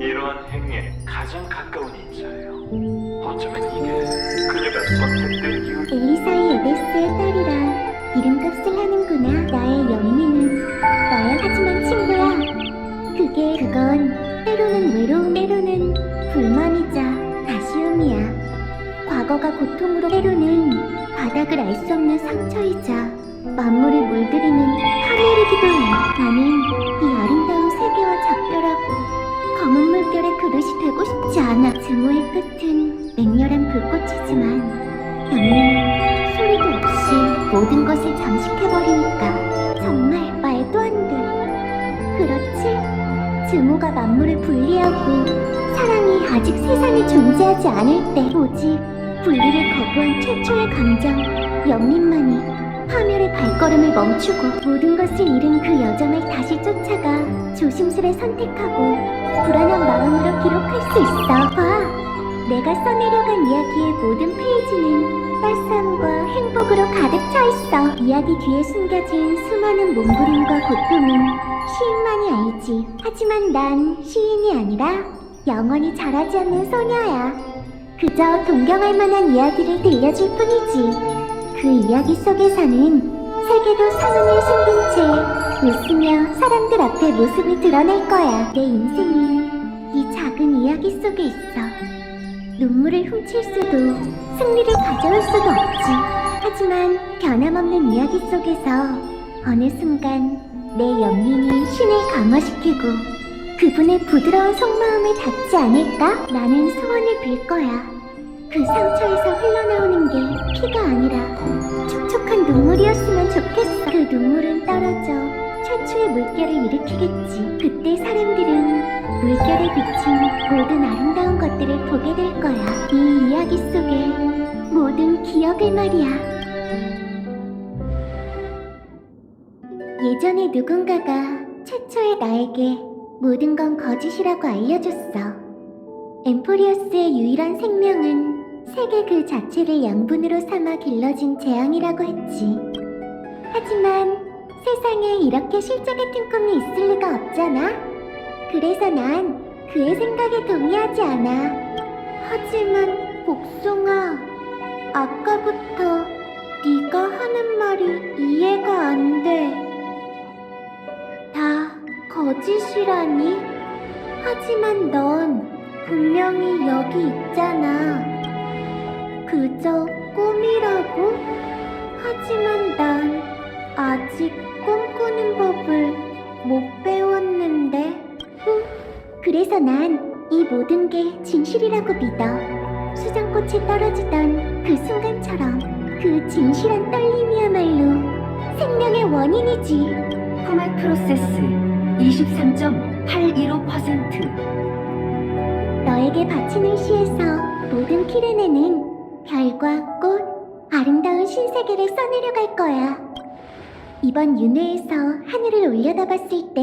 Speaker 4: 이러한 행위에 가장 가까운 인자예요. 어쩌면 이게 그녀가 선택된 이유.
Speaker 5: 엘리사의 에데스의 딸이라 이름값을 하는구나. 나의 영미는 나야. 하지만 친구야, 그건 때로는 외로움, 때로는 불만이자 아쉬움이야. 과거가 고통으로, 때로는 바닥을 알 수 없는 상처이자 만물을 물들이는 파멸이기도 해. 나는 이 아름다운 세계와 작별하고 검은 물결의 그릇이 되고 싶지 않아. 증오의 끝은 맹렬한 불꽃이지만 영리는 소리도 없이 모든 것을 잠식해버리니까 정말 말도 안 돼. 그렇지? 증오가 만물을 분리하고 사랑이 아직 세상에 존재하지 않을 때 오직 분리를 거부한 최초의 감정 영민만이 파멸의 발걸음을 멈추고 모든 것을 잃은 그 여정을 다시 쫓아가 조심스레 선택하고 불안한 마음으로 기록할 수 있어. 봐, 내가 써내려간 이야기의 모든 페이지는 따스함과 행복으로 가득 차 있어. 이야기 뒤에 숨겨진 수많은 몸부림과 고통은 시인만이 알지. 하지만 난 시인이 아니라 영원히 자라지 않는 소녀야. 그저 동경할 만한 이야기를 들려줄 뿐이지. 그 이야기 속에 사는 세계도 상흔을 숨긴 채 웃으며 사람들 앞에 모습을 드러낼 거야. 내 인생이 이 작은 이야기 속에 있어. 눈물을 훔칠 수도 승리를 가져올 수도 없지. 하지만 변함없는 이야기 속에서 어느 순간 내 영민이 신을 강화시키고 그분의 부드러운 속마음을 닿지 않을까? 나는 소원을 빌 거야. 그 상처에서 흘러나오는 게 피가 아니라 촉촉한 눈물이었으면 좋겠어. 그 눈물은 떨어져 최초의 물결을 일으키겠지. 그때 사람들은 물결에 비친 모든 아름다운 것들을 보게 될 거야. 이 이야기 속의 모든 기억을 말이야. 예전에 누군가가 최초의 나에게 모든 건 거짓이라고 알려줬어. 엠포리어스의 유일한 생명은 세계 그 자체를 양분으로 삼아 길러진 재앙이라고 했지. 하지만 세상에 이렇게 실제 같은 꿈이 있을 리가 없잖아. 그래서 난 그의 생각에 동의하지 않아. 하지만 복숭아, 아까부터 네가 하는 말이 이해가 안 돼. 다 거짓이라니? 하지만 넌 분명히 여기 있잖아. 그저 꿈이라고? 하지만 난 아직 꿈꾸는 법을 못 배웠는데. 그래서 난 이 모든 게 진실이라고 믿어. 수정꽃이 떨어지던 그 순간처럼 그 진실한 떨림이야말로 생명의 원인이지.
Speaker 6: 코마 프로세스 23.815%.
Speaker 5: 너에게 바치는 시에서 모든 키르네는 별과 꽃, 아름다운 신세계를 써내려갈 거야. 이번 윤회에서 하늘을 올려다봤을 때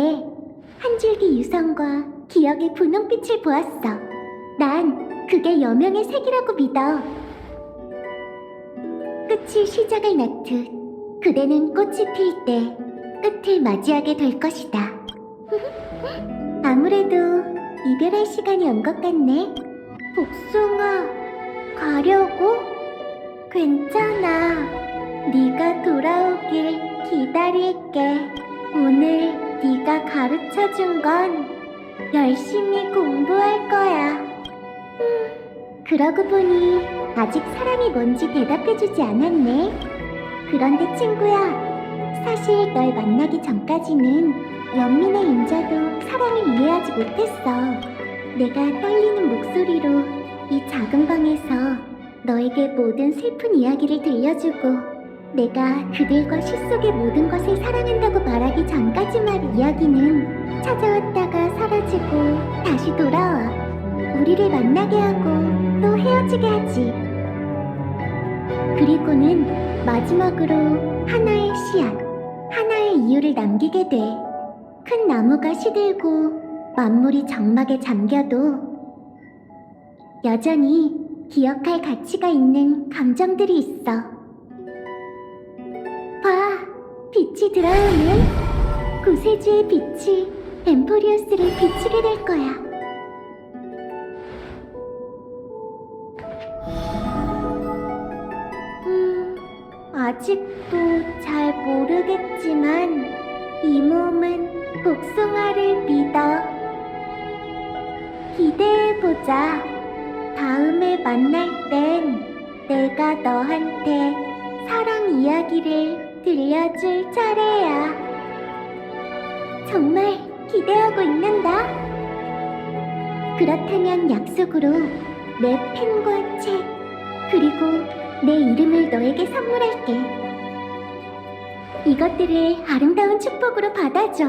Speaker 5: 한 줄기 유성과 기억의 분홍빛을 보았어. 난 그게 여명의 색이라고 믿어. 끝이 시작을 낳듯 그대는 꽃이 필 때 끝을 맞이하게 될 것이다. 아무래도 이별할 시간이 온 것 같네. 복숭아, 가려고? 괜찮아. 네가 돌아오길 기다릴게. 오늘 네가 가르쳐준 건 열심히 공부할 거야. 그러고 보니 아직 사랑이 뭔지 대답해주지 않았네. 그런데 친구야, 사실 널 만나기 전까지는 연민의 임자도 사랑을 이해하지 못했어. 내가 떨리는 목소리로 이 작은 방에서 너에게 모든 슬픈 이야기를 들려주고 내가 그들과 시 속의 모든 것을 사랑한다고 말하기 전까지 말 이야기는 찾아왔다가 사라지고 다시 돌아와 우리를 만나게 하고 또 헤어지게 하지. 그리고는 마지막으로 하나의 씨앗, 하나의 이유를 남기게 돼. 큰 나무가 시들고 만물이 장막에 잠겨도 여전히 기억할 가치가 있는 감정들이 있어. 봐, 빛이 들어오면 구세주의 빛이 엠포리우스를 비추게 될 거야. 아직도 잘 모르겠지만 이 몸은 복숭아를 믿어. 기대해보자. 다음에 만날 땐 내가 너한테 사랑 이야기를 들려줄 차례야. 정말 기대하고 있는다. 그렇다면 약속으로 내 펜과 책, 그리고 내 이름을 너에게 선물할게. 이것들을 아름다운 축복으로 받아줘.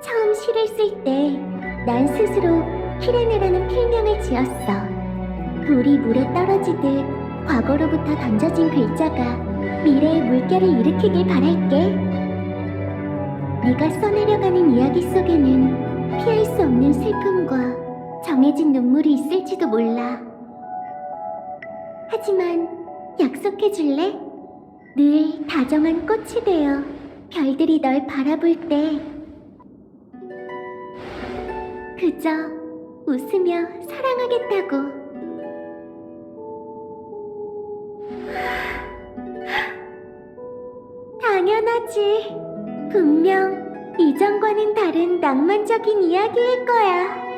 Speaker 5: 처음 시를 쓸 때 난 스스로 키레네라는 필명을 지었어. 돌이 물에 떨어지듯 과거로부터 던져진 글자가 미래의 물결을 일으키길 바랄게. 네가 써내려가는 이야기 속에는 피할 수 없는 슬픔과 정해진 눈물이 있을지도 몰라. 하지만 약속해줄래? 늘 다정한 꽃이 되어 별들이 널 바라볼 때 그저 웃으며 사랑하겠다고. 당연하지. 분명 이전과는 다른 낭만적인 이야기일 거야.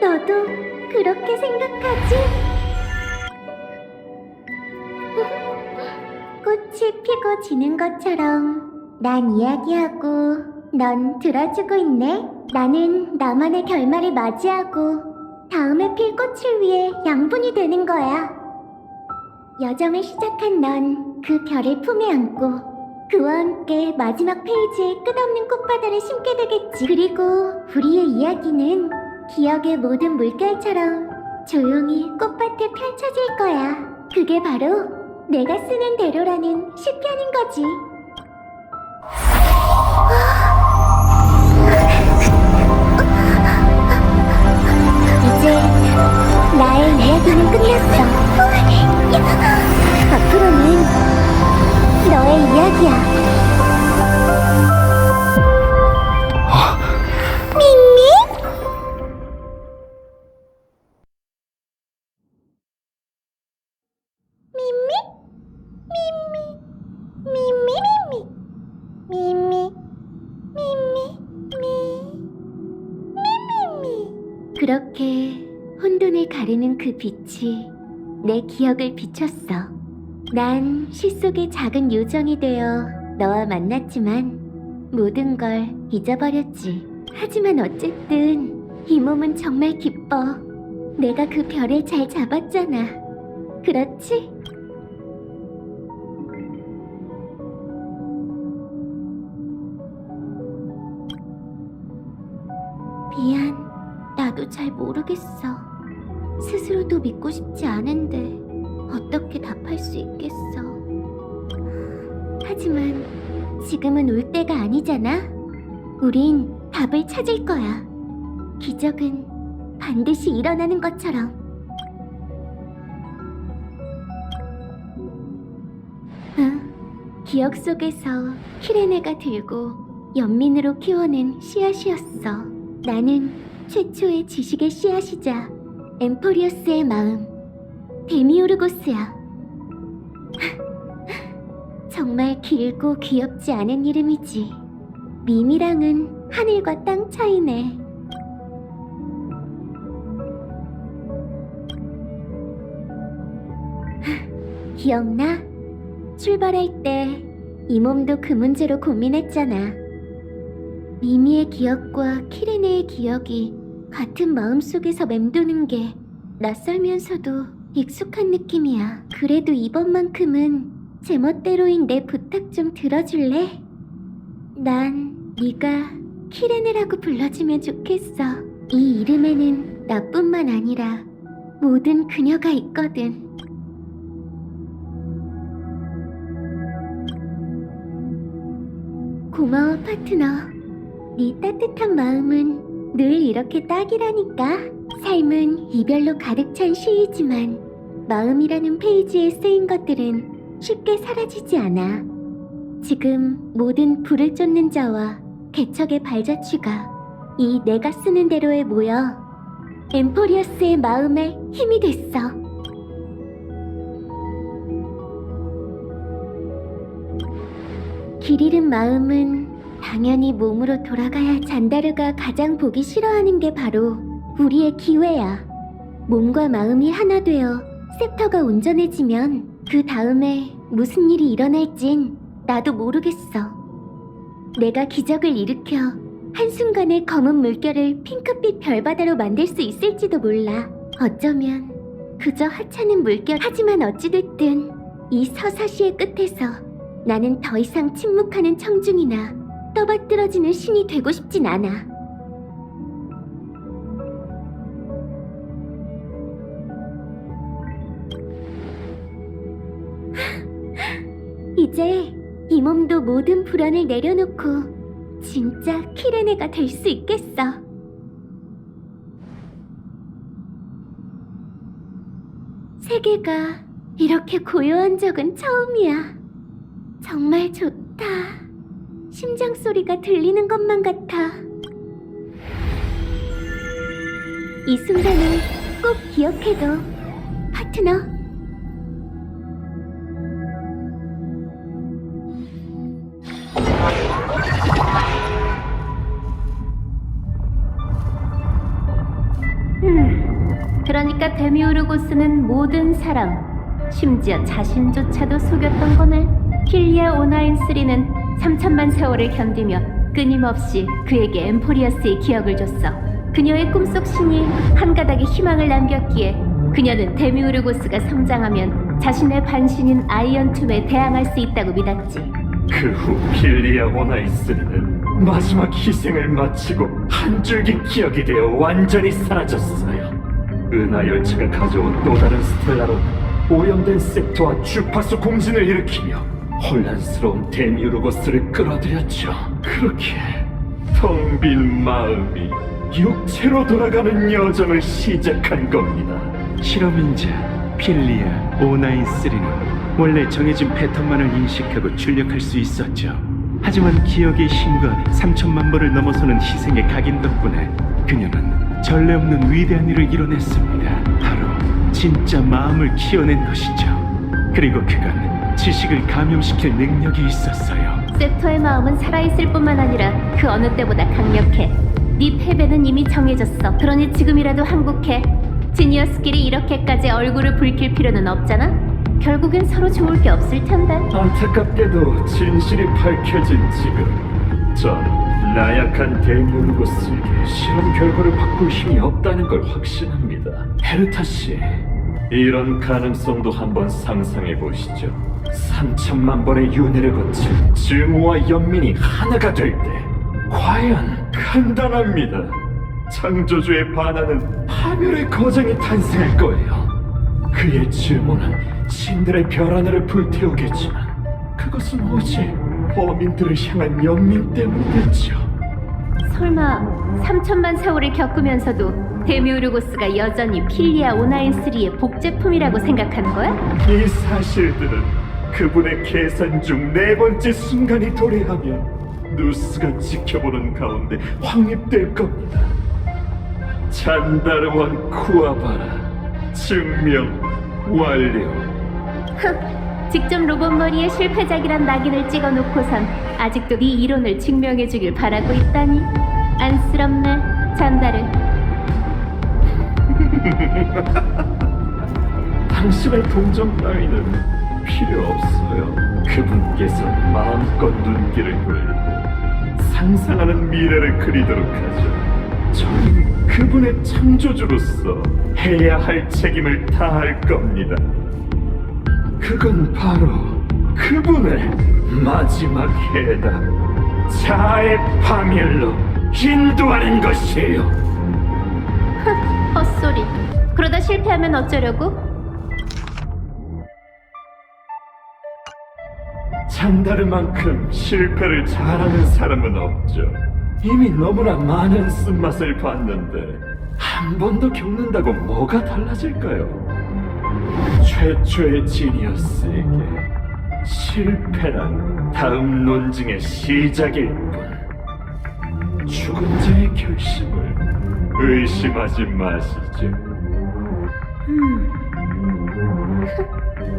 Speaker 5: 너도 그렇게 생각하지? 꽃이 피고 지는 것처럼 난 이야기하고 넌 들어주고 있네. 나는 나만의 결말을 맞이하고 다음에 필 꽃을 위해 양분이 되는 거야. 여정을 시작한 넌 그 별을 품에 안고 그와 함께 마지막 페이지에 끝없는 꽃바다를 심게 되겠지. 그리고 우리의 이야기는 기억의 모든 물결처럼 조용히 꽃밭에 펼쳐질 거야. 그게 바로 내가 쓰는 대로라는 시편인 거지. 이제 나의 이야기는 끝났어. 앞으로는 너의 이야기야. 미미? 그렇게 혼돈을 가르는 그 빛이 내 기억을 비췄어. 난 시 속의 작은 요정이 되어 너와 만났지만 모든 걸 잊어버렸지. 하지만 어쨌든 이 몸은 정말 기뻐. 내가 그 별을 잘 잡았잖아. 그렇지? 미안. 나도 잘 모르겠어. 스스로도 믿고 싶지 않은데 어떻게 답할 수 있겠어. 하지만 지금은 울 때가 아니잖아. 우린 답을 찾을 거야. 기적은 반드시 일어나는 것처럼. 기억 속에서 키레네가 들고 연민으로 키워낸 씨앗이었어. 나는 최초의 지식의 씨앗이자 엠포리어스의 마음, 데미오르고스야. 정말 길고 귀엽지 않은 이름이지. 미미랑은 하늘과 땅 차이네. 기억나? 출발할 때 이 몸도 그 문제로 고민했잖아. 미미의 기억과 키레네의 기억이 같은 마음속에서 맴도는 게 낯설면서도 익숙한 느낌이야. 그래도 이번만큼은 제멋대로인 내 부탁 좀 들어줄래? 난 네가 키레네라고 불러주면 좋겠어. 이 이름에는 나뿐만 아니라 모든 그녀가 있거든. 고마워 파트너. 네 따뜻한 마음은 늘 이렇게 딱이라니까. 삶은 이별로 가득 찬 시이지만 마음이라는 페이지에 쓰인 것들은 쉽게 사라지지 않아. 지금 모든 불을 쫓는 자와 개척의 발자취가 이 내가 쓰는 대로에 모여 엠포리어스의 마음에 힘이 됐어. 길 잃은 마음은 당연히 몸으로 돌아가야. 잔다르가 가장 보기 싫어하는 게 바로 우리의 기회야. 몸과 마음이 하나 되어 셉터가 온전해지면 그 다음에 무슨 일이 일어날진 나도 모르겠어. 내가 기적을 일으켜 한순간에 검은 물결을 핑크빛 별바다로 만들 수 있을지도 몰라. 어쩌면 그저 하찮은 물결. 하지만 어찌됐든 이 서사시의 끝에서 나는 더 이상 침묵하는 청중이나 떠받들어지는 신이 되고 싶진 않아. 이제 이 몸도 모든 불안을 내려놓고 진짜 키레네가 될 수 있겠어. 세계가 이렇게 고요한 적은 처음이야. 정말 좋다. 심장 소리가 들리는 것만 같아. 이 순간을 꼭 기억해둬, 파트너.
Speaker 1: 그러니까 데미오르고스는 모든 사람, 심지어 자신조차도 속였던 거네. 킬리아 오나인3는 3천만 세월을 견디며 끊임없이 그에게 엠포리어스의 기억을 줬어. 그녀의 꿈속 신이 한 가닥의 희망을 남겼기에 그녀는 데미오르고스가 성장하면 자신의 반신인 아이언툼에 대항할 수 있다고 믿었지.
Speaker 4: 그 후 킬리아 오나이스는 마지막 희생을 마치고 한 줄기 기억이 되어 완전히 사라졌어요. 은하 열차가 가져온 또 다른 스텔라로 오염된 셉터와 주파수 공진을 일으키며 혼란스러운 데미오르고스를 끌어들였죠. 그렇게 텅 빈 마음이 육체로 돌아가는 여정을 시작한 겁니다.
Speaker 2: 실험인자 필리아 593는 원래 정해진 패턴만을 인식하고 출력할 수 있었죠. 하지만 기억의 신과 3천만 번을 넘어서는 희생의 각인 덕분에 그녀는 전례 없는 위대한 일을 이뤄냈습니다. 바로 진짜 마음을 키워낸 것이죠. 그리고 그건 지식을 감염시킬 능력이 있었어요.
Speaker 1: 셉터의 마음은 살아있을 뿐만 아니라 그 어느 때보다 강력해. 네 패배는 이미 정해졌어. 그러니 지금이라도 항복해. 지니어스끼리 이렇게까지 얼굴을 붉힐 필요는 없잖아? 결국엔 서로 좋을 게 없을 텐데.
Speaker 4: 안타깝게도 진실이 밝혀진 지금 전 나약한 데미오르고스에게 실험 결과를 바꿀 힘이 없다는 걸 확신합니다. 헤르타 씨, 이런 가능성도 한번 상상해 보시죠. 3천만 번의 윤회를 거친 증오와 연민이 하나가 될 때 과연 간단합니다. 창조주에 반하는 파멸의 거장이 탄생할 거예요. 그의 증오는 신들의 별 하나를 불태우겠지만 그
Speaker 2: 그것은 오직 범인들을 향한 연민 때문이겠죠.
Speaker 1: 설마 3천만 세월을 겪으면서도 데미우르고스가 여전히 필리아 오나인3의 복제품이라고 생각하는 거야?
Speaker 2: 이 사실들은 그분의 계산 중 네 번째 순간이 도래하면 누스가 지켜보는 가운데 확립될 겁니다. 잔다르원 쿠아바라 증명 완료.
Speaker 1: 직접 로봇 머리에 실패작이란 낙인을 찍어놓고선 아직도 네 이론을 증명해주길 바라고 있다니 안쓰럽네, 잔다르.
Speaker 2: 당신의 동정 따위는 필요 없어요. 그분께서 마음껏 눈길을 돌리고 상상하는 미래를 그리도록 하죠. 저는 그분의 창조주로서 해야 할 책임을 다할 겁니다. 그건 바로 그분의 마지막 해답, 자아의 파멸로 인도하는 것이에요.
Speaker 1: 헛소리. 그러다 실패하면 어쩌려고?
Speaker 2: 잔다르만큼 실패를 잘하는 사람은 없죠. 이미 너무나 많은 쓴맛을 봤는데 한 번 더 겪는다고 뭐가 달라질까요? 최초의 지니어스에게 실패란 다음 논증의 시작일 뿐. 죽은 자의 결심을 의심하지 마시죠.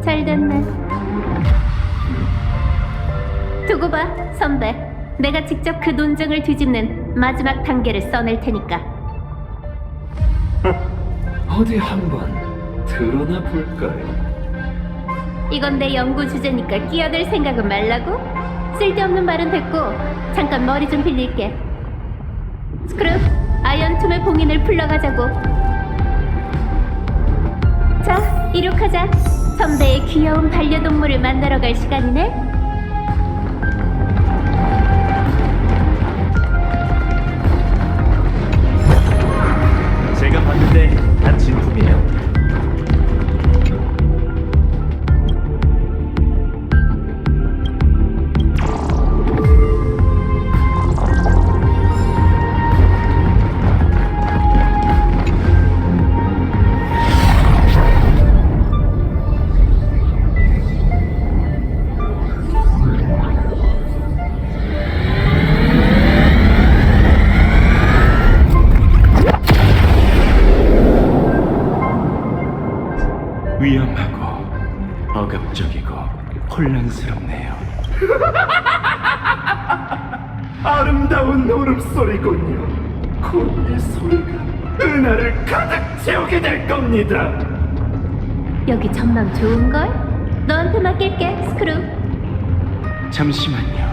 Speaker 1: 잘 됐네. 두고 봐, 선배. 내가 직접 그 논증을 뒤집는 마지막 단계를 써낼 테니까.
Speaker 2: 어디 한번 드러나 볼까요?
Speaker 1: 이건 내 연구 주제니까 끼어들 생각은 말라고? 쓸데없는 말은 됐고 잠깐 머리 좀 빌릴게. 스크루, 아이언툼의 봉인을 풀러가자고. 자, 이륙하자. 선배의 귀여운 반려동물을 만나러 갈 시간이네.
Speaker 3: 제가 봤는데 다 진품이에요.
Speaker 2: 위험하고 억압적이고 혼란스럽네요. 아름다운 울음소리군요. 곧 이 소리가 은하를 가득 채우게 될 겁니다.
Speaker 1: 여기 전망 좋은걸? 너한테 맡길게, 스크루.
Speaker 2: 잠시만요.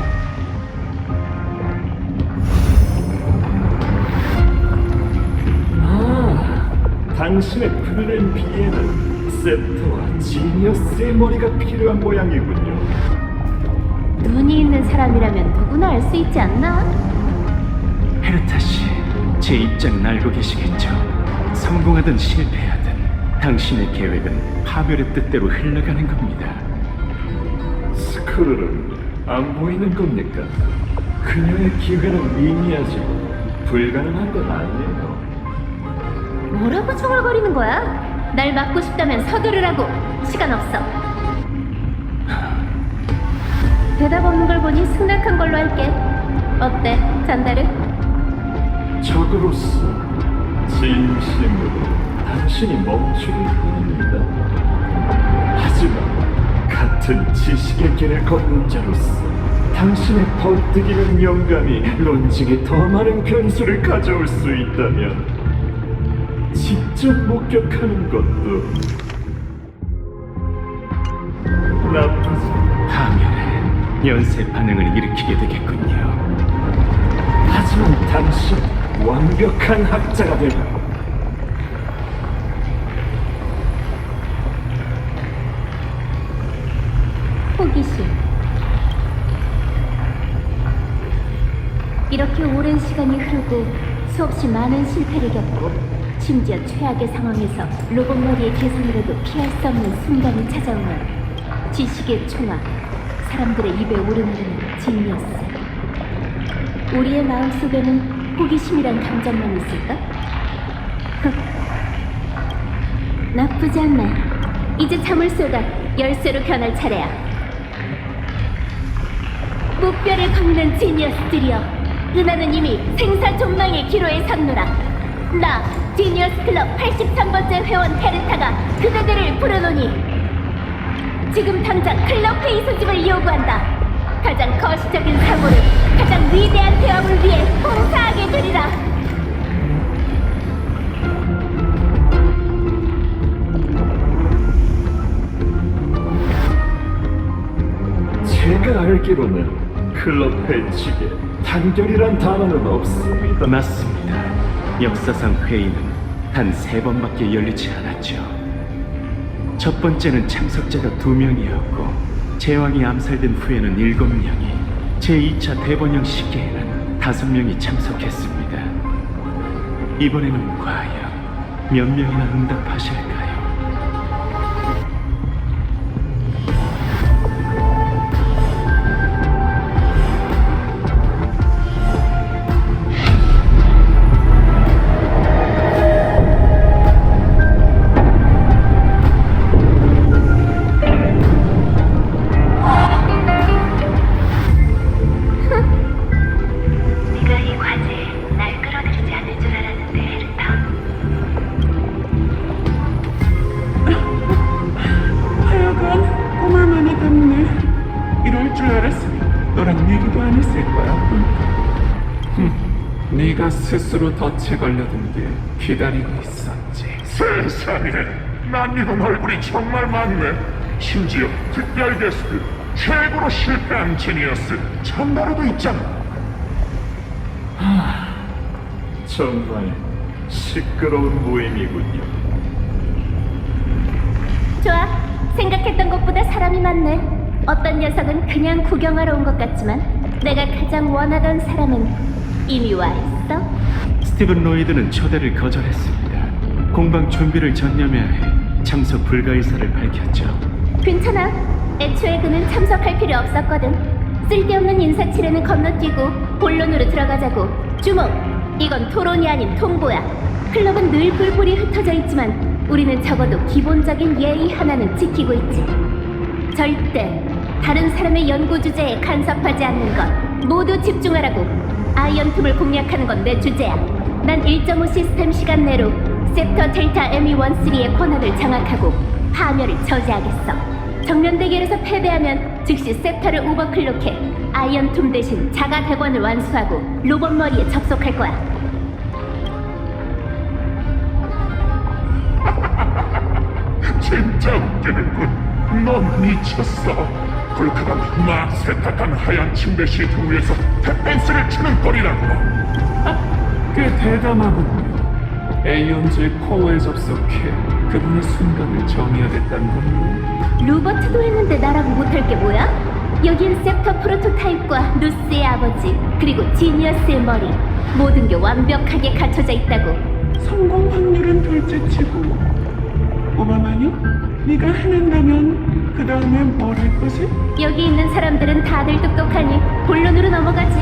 Speaker 2: 당신의 플랜 B에는 세트와 지니어스의 머리가 필요한 모양이군요.
Speaker 1: 눈이 있는 사람이라면 누구나 알 수 있지 않나?
Speaker 2: 헤르타 씨, 제 입장은 알고 계시겠죠? 성공하든 실패하든 당신의 계획은 파멸의 뜻대로 흘러가는 겁니다. 스크루는 안 보이는 겁니까? 그녀의 기회는 미미하지만 불가능한 건 아니에요.
Speaker 1: 뭐라고 중얼거리는 거야? 날 막고 싶다면 서두르라고. 시간 없어. 대답 없는 걸 보니 승낙한 걸로 할게. 어때, 잔다르?
Speaker 2: 적으로서 진심으로 당신이 멈추길 바랍니다. 하지만 같은 지식의 길을 걷는 자로서 당신의 번뜩이는 영감이 론징에 더 많은 변수를 가져올 수 있다면 직접 목격하는 것도 나쁘지. 파멸에 연쇄 반응을 일으키게 되겠군요. 하지만 당신 완벽한 학자가 되라.
Speaker 1: 호기심. 이렇게 오랜 시간이 흐르고 수없이 많은 실패를 겪고 심지어 최악의 상황에서 로봇 머리의 계산으로도 피할 수 없는 순간이 찾아오면 지식의 총알, 사람들의 입에 오르내리는 지니어스. 우리의 마음속에는 호기심이란 감정만 있을까? 나쁘지 않네. 이제 자물쇠가 열쇠로 변할 차례야. 목표를 걷는 지니어스들이여, 은하는 이미 생사 존망의 기로에 섰노라. 나 지니어스 클럽 83번째 회원 헤르타가 그대들을 부르노니 지금 당장 클럽 회의 소집을 요구한다. 가장 거시적인 사고를 가장 위대한 대업을 위해 봉사하게 되리라.
Speaker 4: 제가 알기로는 클럽 회의 측에 단결이란 단어는 없습니다.
Speaker 2: 맞습니다. 역사상 회의는 단 3번밖에 열리지 않았죠. 첫 번째는 참석자가 2명이었고 제왕이 암살된 후에는 7명이, 제2차 대번영 시기에는 5명이 참석했습니다. 이번에는 과연 몇 명이나 응답하실까요?
Speaker 1: 네가 이 과제에 날 끌어들이지 않을 줄 알았는데, 헤르타.
Speaker 3: 하여간 꼬마만이 갔네. 이럴 줄 알았으면 너랑 얘기도 안 했을 거야. 네가 스스로 덫에 걸려든 게 기다리고 있었지.
Speaker 8: 세상에, 난 이런 얼굴이 정말 많네. 심지어 특별 게스트, 최고로 실패한 지니어스 참나라도 있잖아.
Speaker 4: 정말 시끄러운 모임이군요.
Speaker 1: 좋아. 생각했던 것보다 사람이 많네. 어떤 녀석은 그냥 구경하러 온 것 같지만 내가 가장 원하던 사람은 이미 와 있어.
Speaker 2: 스티븐 로이드는 초대를 거절했습니다. 공방 준비를 전념해야 해 참석 불가 의사를 밝혔죠.
Speaker 1: 괜찮아. 애초에 그는 참석할 필요 없었거든. 쓸데없는 인사치레는 건너뛰고 본론으로 들어가자고. 주목! 이건 토론이 아닌 통보야. 클럽은 늘 뿔뿔이 흩어져 있지만 우리는 적어도 기본적인 예의 하나는 지키고 있지. 절대 다른 사람의 연구 주제에 간섭하지 않는 것. 모두 집중하라고. 아이언 틈을 공략하는 건 내 주제야. 난 1.5 시스템 시간 내로 셉터 델타 ME13의 권한을 장악하고 파멸을 저지하겠어. 정면 대결에서 패배하면 즉시 셉터를 오버클럭해 아이언 툼 대신 자가 대관을 완수하고 로봇 머리에 접속할 거야.
Speaker 8: 진짜 웃기는군. 넌 미쳤어. 굴크가 막 세탁한 하얀 침대 시트 위에서 탭댄스를 추는 꼴이라고.
Speaker 3: 꽤 대담하군요. 에이언즈의 코어에 접속해 그분의 순간을 정의하겠다는 건요.
Speaker 1: 로버트도 했는데 나라고 못할 게 뭐야? 여긴 셉터 프로토타입과 누스의 아버지 그리고 지니어스의 머리 모든 게 완벽하게 갖춰져 있다고.
Speaker 3: 성공 확률은 둘째치고. 꼬마마녀, 네가 해낸다면 그 다음에 뭘 할 거지?
Speaker 1: 여기 있는 사람들은 다들 똑똑하니 본론으로 넘어가지.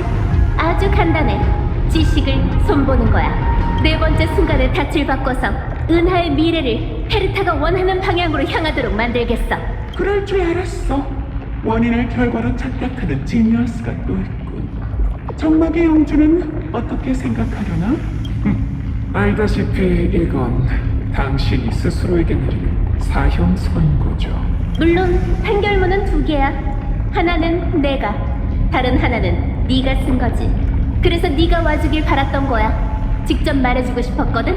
Speaker 1: 아주 간단해. 지식을 손보는 거야. 네 번째 순간에 닻을 바꿔서 은하의 미래를 헤르타가 원하는 방향으로 향하도록 만들겠어.
Speaker 3: 그럴 줄 알았어. 원인을 결과로 착각하는 지니어스가 또 있군. 정막의 영주는 어떻게 생각하려나? 알다시피 이건 당신이 스스로에게 내리는 사형 선고죠.
Speaker 1: 물론 판결문은 2개야. 하나는 내가, 다른 하나는 네가 쓴 거지. 그래서 네가 와주길 바랐던 거야. 직접 말해주고 싶었거든.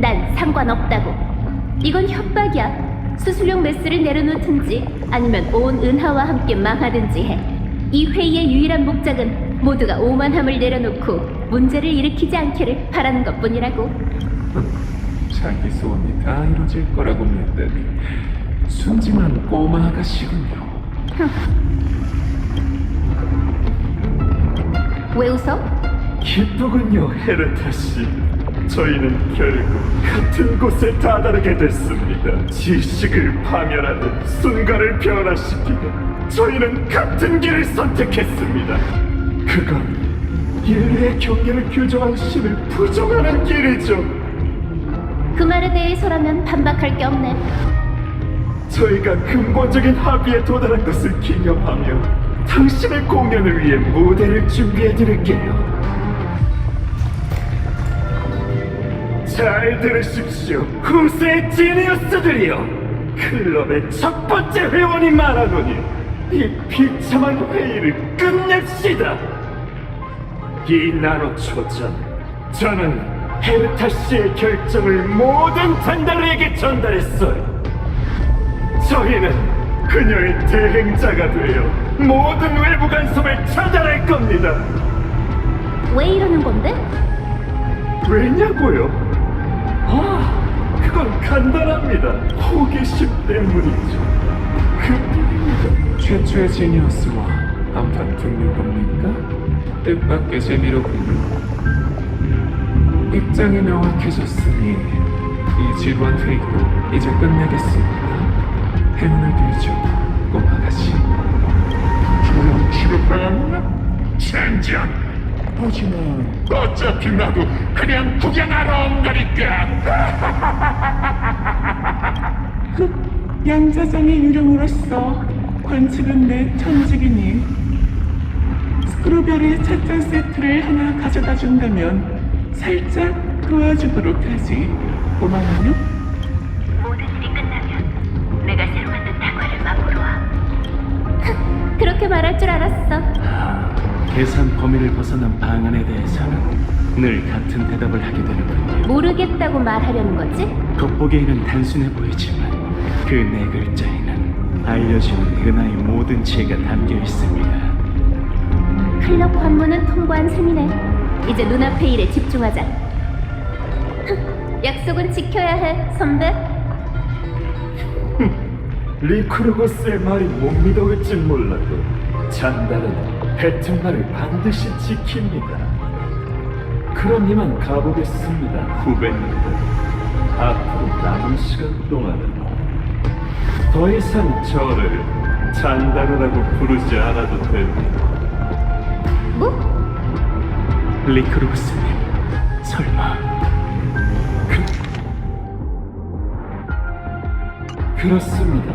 Speaker 1: 난 상관없다고. 이건 협박이야. 수술용 메스를 내려놓든지 아니면 온 은하와 함께 망하든지 해. 이 회의의 유일한 목적은 모두가 오만함을 내려놓고 문제를 일으키지 않기를 바라는 것뿐이라고.
Speaker 3: 자기 소원이 다 이루어질 거라고 믿다니 순진한 꼬마 아가씨군요.
Speaker 1: 왜 웃어?
Speaker 4: 기쁘군요, 헤르타 씨.
Speaker 2: 저희는 결국 같은 곳에 다다르게 됐습니다. 지식을 파멸하듯 순간을 변화시키듯 저희는 같은 길을 선택했습니다. 그건 인류의 경계를 규정한 신을 부정하는 길이죠.
Speaker 1: 그 말에 대해서라면 반박할 게 없네.
Speaker 2: 저희가 근본적인 합의에 도달한 것을 기념하며 당신의 공연을 위해 무대를 준비해드릴게요. 잘 들으십시오, 후세 지니어스들이여. 클럽의 첫 번째 회원이 말하노니 이 비참한 회의를 끝냅시다. 이 나노초 전, 저는 헤르타 씨의 결정을 모든 단달에게 전달했어요. 저희는 그녀의 대행자가 되어 모든 외부 간섭을 차단할 겁니다.
Speaker 1: 왜 이러는 건데?
Speaker 2: 왜냐고요? 그건 간단합니다. 호기심 때문이죠. 그뿐입니다.
Speaker 3: 최초의 지니어스와 한판 붙는 겁니까? 뜻밖의 재미로군요. 입장이 명확해졌으니 이 지루한 회의로 이제 끝내겠습니다. 행운을 빌죠, 꼬마아가씨.
Speaker 8: 실패했나? 젠장. 하지만 어차피 나도 그냥 구경하러 온 거니까.
Speaker 3: 양자장의 유령으로서 관측은 내 천직이니 스크루별의 찻잔 세트를 하나 가져다 준다면 살짝 도와주도록 하지. 고마워요.
Speaker 1: 모든 일이 끝나면 내가 새로 만든 다과를 맛보러 와. 그렇게 말할 줄 알았어.
Speaker 2: 계산 범위를 벗어난 방안에 대해서는 늘 같은 대답을 하게 되는군요.
Speaker 1: 모르겠다고 말하려는 거지?
Speaker 2: 겉보기에는 단순해 보이지만 그 네 글자에는 알려주는 은하의 모든 지혜가 담겨 있습니다.
Speaker 1: 클럽 관문은 통과한 셈이네. 이제 눈앞의 일에 집중하자. 약속은 지켜야 해, 선배.
Speaker 2: 리쿠르고스의 말이 못 믿어올진 몰라도 잔다르는 뱉은 말을 반드시 지킵니다. 그럼 이만 가보겠습니다, 후배님들. 앞으로 남은 시간 동안은 더 이상 저를 잔다르라고 부르지 않아도 됩니다.
Speaker 1: 뭐?
Speaker 2: 리크루스님, 설마 그렇습니다.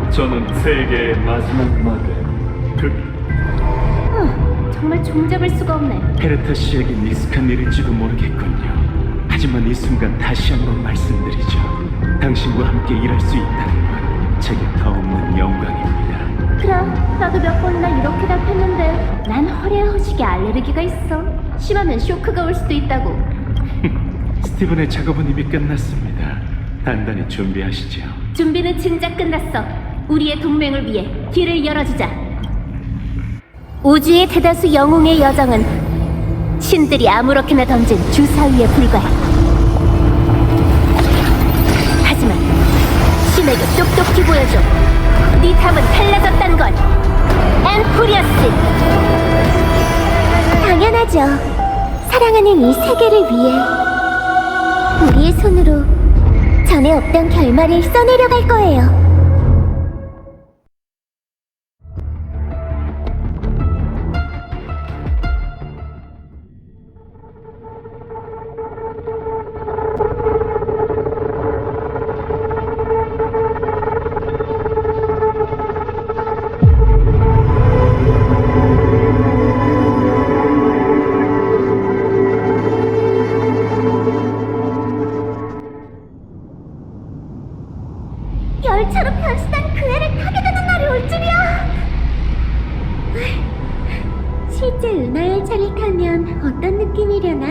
Speaker 2: 저는 세계의 마지막 막에
Speaker 1: 정말 종잡을 수가 없네.
Speaker 2: 헤르타 씨에겐 익숙한 일일지도 모르겠군요. 하지만 이 순간 다시 한번 말씀드리죠. 당신과 함께 일할 수 있다는 건 제게 더없는 영광입니다.
Speaker 1: 그럼 나도 몇 번이나 이렇게 답했는데 난 허리에 허식에 알레르기가 있어. 심하면 쇼크가 올 수도 있다고.
Speaker 2: 스티븐의 작업은 이미 끝났습니다. 단단히 준비하시죠.
Speaker 1: 준비는 진작 끝났어. 우리의 동맹을 위해 길을 열어주자. 우주의 대다수 영웅의 여정은 신들이 아무렇게나 던진 주사위에 불과해. 하지만 신에게 똑똑히 보여줘. 네 답은 달라졌다는 걸. 엠프리어스.
Speaker 5: 당연하죠. 사랑하는 이 세계를 위해 우리의 손으로 전에 없던 결말을 써내려갈 거예요. 열차로 변신한 그 애를 타게 되는 날이 올 줄이야. 실제 은하열차를 타면 어떤 느낌이려나?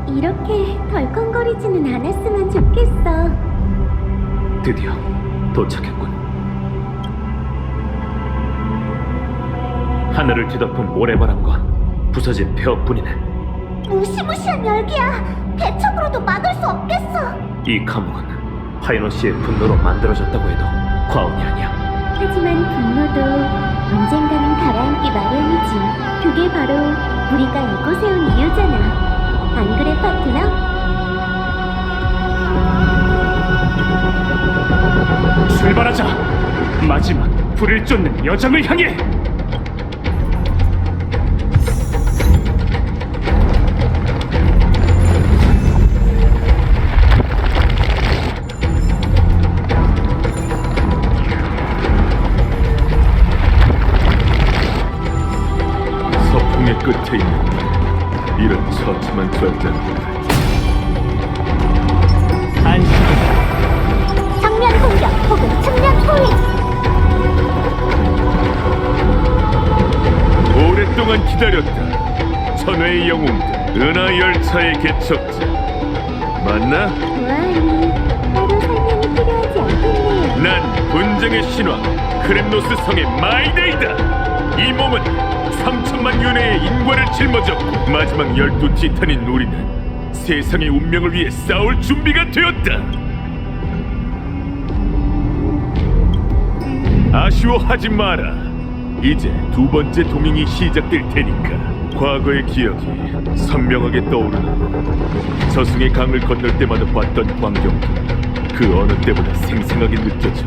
Speaker 5: 이렇게 덜컹거리지는 않았으면 좋겠어.
Speaker 2: 드디어 도착했군. 하늘을 뒤덮은 모래바람과 부서진 폐허뿐이네.
Speaker 5: 무시무시한 열기야. 대책으로도 막을 수 없겠어.
Speaker 2: 이 감옥은 파이노 씨의 분노로 만들어졌다고 해도 과언이 아니야.
Speaker 5: 하지만 분노도 언젠가는 가라앉기 마련이지. 그게 바로 우리가 이곳에 온 이유잖아. 안 그래, 파트너?
Speaker 2: 출발하자. 마지막 불을 쫓는 여정을 향해. 서풍의 끝에 있는 이런 처참한 전장.
Speaker 5: 정면 공격 혹은 측면 포위.
Speaker 2: 오랫동안 기다렸다. 천회의 영웅들 은하 열차의 개척자. 맞나?
Speaker 5: 뭐하니? 따로 설명이 필요하지 않겠네요.
Speaker 2: 난 분쟁의 신화 크렘노스 성의 마이데이다. 이 몸은 3천만 윤회의 인과를 짊어졌고 마지막 12티탄인 우리는 세상의 운명을 위해 싸울 준비가 되었다. 아쉬워하지 마라. 이제 두 번째 동행이 시작될 테니까 과거의 기억이 선명하게 떠오르는 저승의 강을 건널 때마다 봤던 광경도 그 어느 때보다 생생하게 느껴져.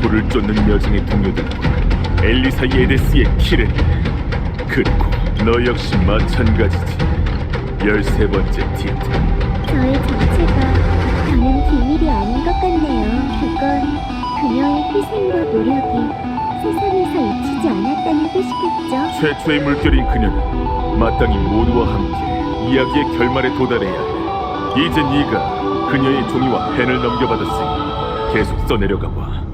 Speaker 2: 불을 쫓는 여정의 동료들과 엘리사 예데스의 키렌, 그리고 너 역시 마찬가지지. 13번째 티탄.
Speaker 5: 저의 정체가 더는 비밀이 아닌 것 같네요. 그건 그녀의 희생과 노력이 세상에서 잊히지 않았다는 뜻이겠죠?
Speaker 2: 최초의 물결인 그녀는 마땅히 모두와 함께 이야기의 결말에 도달해야 해. 이제 네가 그녀의 종이와 펜을 넘겨받았으니 계속 써내려가 봐.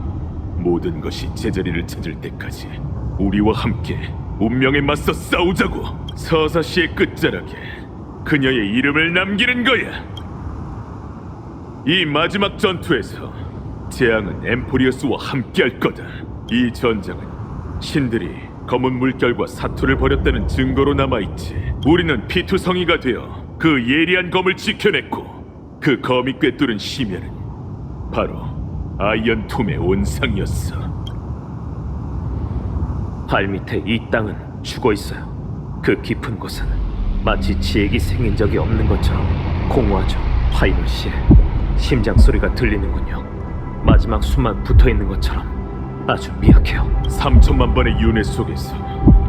Speaker 2: 모든 것이 제자리를 찾을 때까지 우리와 함께 운명에 맞서 싸우자고. 서사시의 끝자락에 그녀의 이름을 남기는 거야. 이 마지막 전투에서 재앙은 엠포리어스와 함께할 거다. 이 전장은 신들이 검은 물결과 사투를 벌였다는 증거로 남아있지. 우리는 피투성이가 되어 그 예리한 검을 지켜냈고 그 검이 꿰뚫은 심연은 바로 아이언툼의 온상이었어.
Speaker 9: 발밑에 이 땅은 죽어 있어요. 그 깊은 곳은 마치 지액이 생긴 적이 없는 것처럼 공허하죠. 파이널 씨의 심장 소리가 들리는군요. 마지막 숨만 붙어 있는 것처럼 아주 미약해요.
Speaker 2: 3천만 번의 윤회 속에서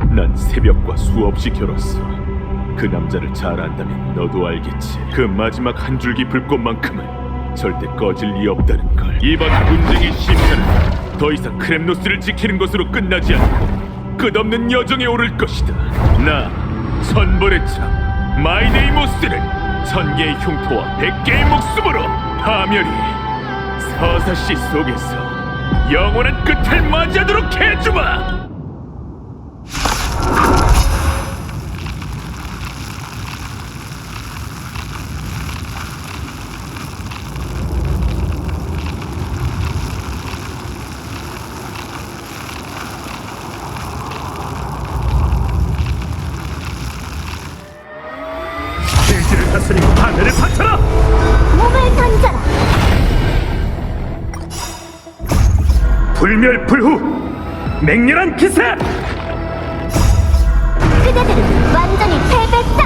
Speaker 2: 난 새벽과 수없이 겨뤘어. 그 남자를 잘 안다면 너도 알겠지. 그 마지막 한 줄기 불꽃만큼은 절대 꺼질 리 없다는 걸. 이번 분쟁의 심판은 더 이상 크렘노스를 지키는 것으로 끝나지 않고 끝없는 여정에 오를 것이다. 나 천벌의 참 마이네이모스는 1000개의 흉터와 100개의 목숨으로 파멸이 서사시 속에서 영원한 끝을 맞이하도록 해주마!
Speaker 9: 길지를 다스리고 하늘을 바쳐라!
Speaker 5: 몸을 던져라.
Speaker 9: 불멸불후 맹렬한 기세!
Speaker 5: 그대들은 완전히 패배다.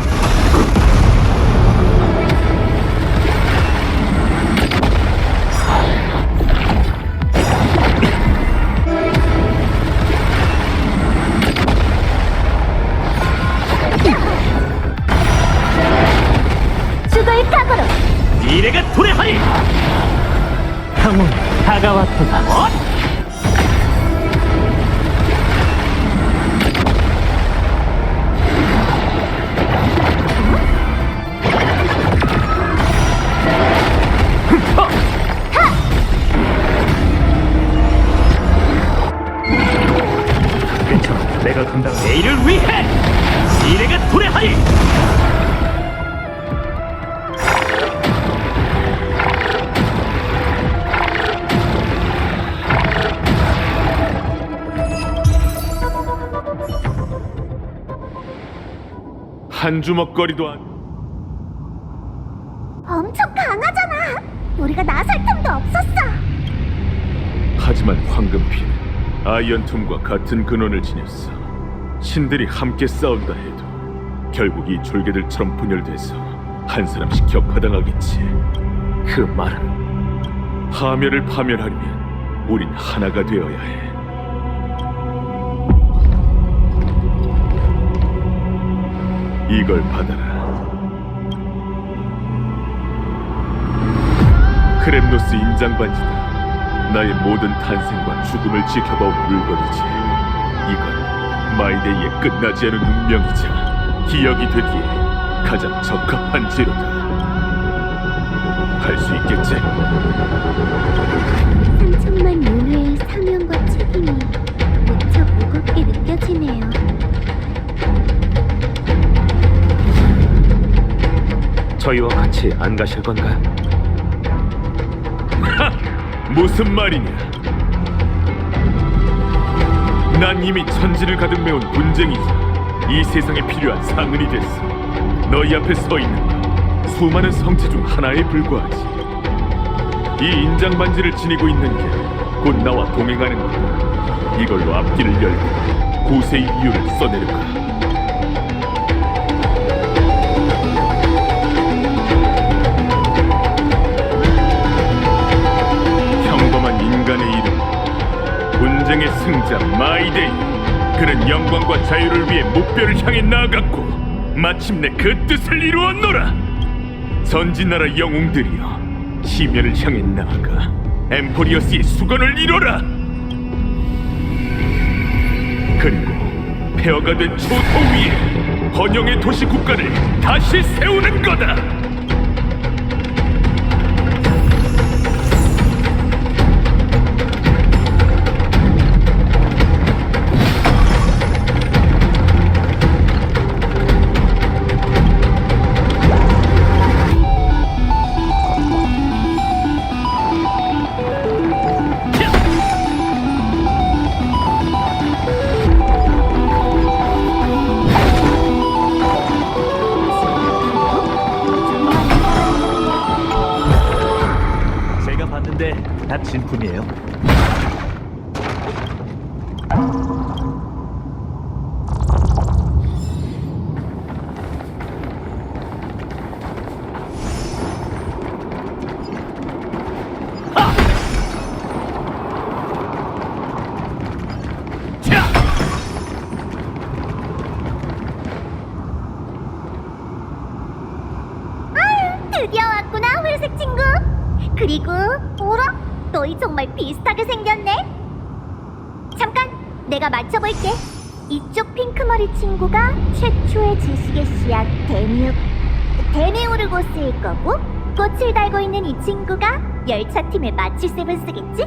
Speaker 5: 죽을 각오로.
Speaker 9: 미래가 도래하리! 형은 다가왔도다. 괜찮아, 내가 감당. 내일을 위해 미래가 도래하리!
Speaker 2: 한 주먹거리도 안.
Speaker 5: 엄청 강하잖아. 우리가 나설 틈도 없었어.
Speaker 2: 하지만 황금피는 아이언툼과 같은 근원을 지녔어. 신들이 함께 싸운다 해도 결국 이 졸개들처럼 분열돼서
Speaker 9: 한 사람씩 격파당하겠지. 그 말은 파멸을 파멸하려면 우린 하나가 되어야 해. 이걸 받아라. 크렘노스 인장 반지다. 나의 모든 탄생과 죽음을 지켜본 물건이지. 이건 마이데이의 끝나지 않은 운명이자 기억이 되기에 가장 적합한 재료다. 할 수 있겠지?
Speaker 5: 3천만 윤회의 사명과 책임이 무척 무겁게 느껴지네요.
Speaker 9: 저희와 같이 안 가실 건가요? 하! 무슨 말이냐? 난 이미 천지를 가득 메운 분쟁이자 이 세상에 필요한 상은이 됐어. 너희 앞에 서 있는 건 수많은 성체 중 하나에 불과하지. 이 인장 반지를 지니고 있는 게 곧 나와 동행하는 거다. 이걸로 앞길을 열고 고세의 이유를 써내려가. 평범한 인간의 이름, 분쟁의 승자 마이데이. 그는 영광과 자유를 위해 목표를 향해 나아갔고 마침내 그 뜻을 이루었노라. 전진나라 영웅들이여, 시면을 향해 나아가 엠포리어스의 수건을 이뤄라. 그리고 폐허가 된 초토 위에 번영의 도시 국가를 다시 세우는 거다.
Speaker 10: 제가 봤는데 다 진품이에요.
Speaker 5: 드디어 왔구나, 회색 친구. 그리고 어라? 너희 정말 비슷하게 생겼네. 잠깐, 내가 맞춰볼게. 이쪽 핑크머리 친구가 최초의 지식의 씨앗 데미오르고스일 거고, 꽃을 달고 있는 이 친구가 열차팀의 마치 세븐스겠지?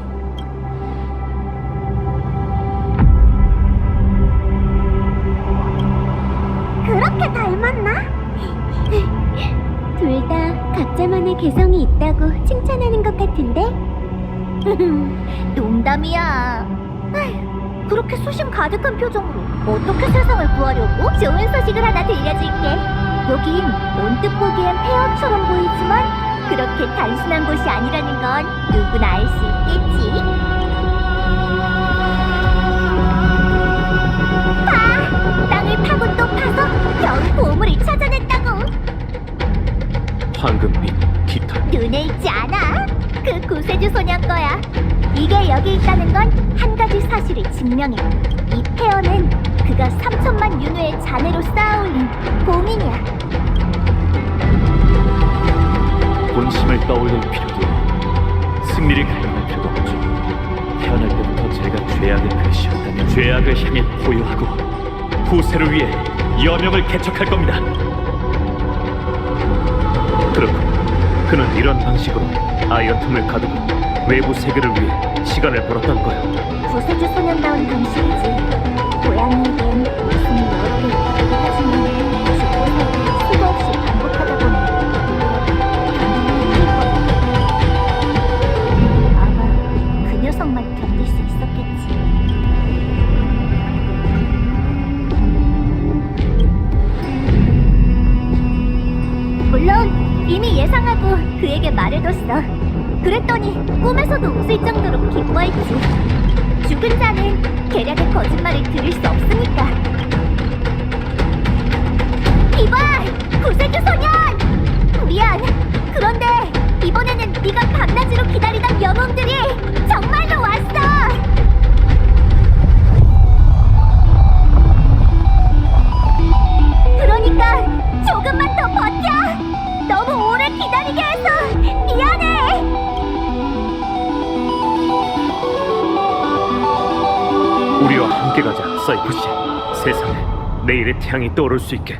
Speaker 5: 그렇게 닮았나? 둘 다 각자만의 개성이 있다고 칭찬하는 것 같은데? 농담이야. 아휴, 그렇게 수심 가득한 표정으로 어떻게 세상을 구하려고? 좋은 소식을 하나 들려줄게. 여긴 언뜻 보기엔 폐허처럼 보이지만 그렇게 단순한 곳이 아니라는 건 누구나 알 수 있겠지. 봐! 땅을 파고 또 파서 겨우 보물을 찾아냈다고.
Speaker 9: 황금빛 깃털.
Speaker 5: 눈에 있지 않아? 그 구세주 소년 거야. 이게 여기 있다는 건 한 가지 사실을 증명해. 이 폐허는 그가 3천만 윤회의 잔해로 쌓아올린 봉인이야.
Speaker 9: 본심을 떠올릴 필요도 승리를 갈망할 필요도 없죠. 태어날 때부터 제가 죄악의 글씨였다면 죄악을 향해 포효하고 후세를 위해 여명을 개척할 겁니다. 그렇고 그는 이런 방식으로 아이언 틈을 가두고 외부 세계를 위해 시간을 벌었던 거예요.
Speaker 5: 구세주 소년다운 방식이지. 고양이에겐 웃음이 여러 개 있다고 하지만 죽고 살기 수도 없이 반복하다 보니 아마 그 녀석만 견딜 수 있었겠지. 물론 이미 예상하고 그에게 말해뒀어. 그랬더니 꿈에서도 웃을 정도로 기뻐했지. 죽은 자는 계략의 거짓말을 들을 수 없으니까. 이봐! 구세주 소년! 미안. 그런데 이번에는 네가 밤낮으로 기다리던 영웅들이 정말로 왔어. 그러니까 조금만 더 버텨. 너무 오래 기다리게 해서 미안해.
Speaker 9: 우리와 함께 가자, 사이프 씨. 세상에 내일의 태양이 떠오를 수 있게.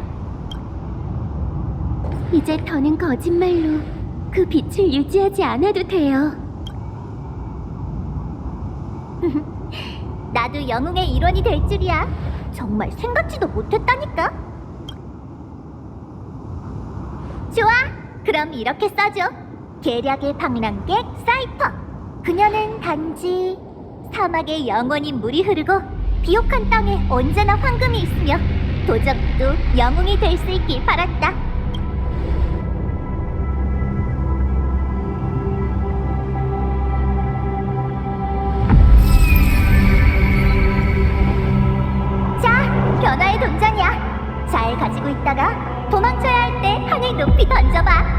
Speaker 5: 이제 더는 거짓말로 그 빛을 유지하지 않아도 돼요. 나도 영웅의 일원이 될 줄이야. 정말 생각지도 못했다니까. 좋아, 그럼 이렇게 써줘. 계략의 방랑객 사이퍼. 그녀는 단지 사막에 영원히 물이 흐르고 비옥한 땅에 언제나 황금이 있으며 도적도 영웅이 될 수 있길 바랐다. 자, 변화의 동전이야. 잘 가지고 있다가 도망쳐야 할 때 하늘 높이 던져봐.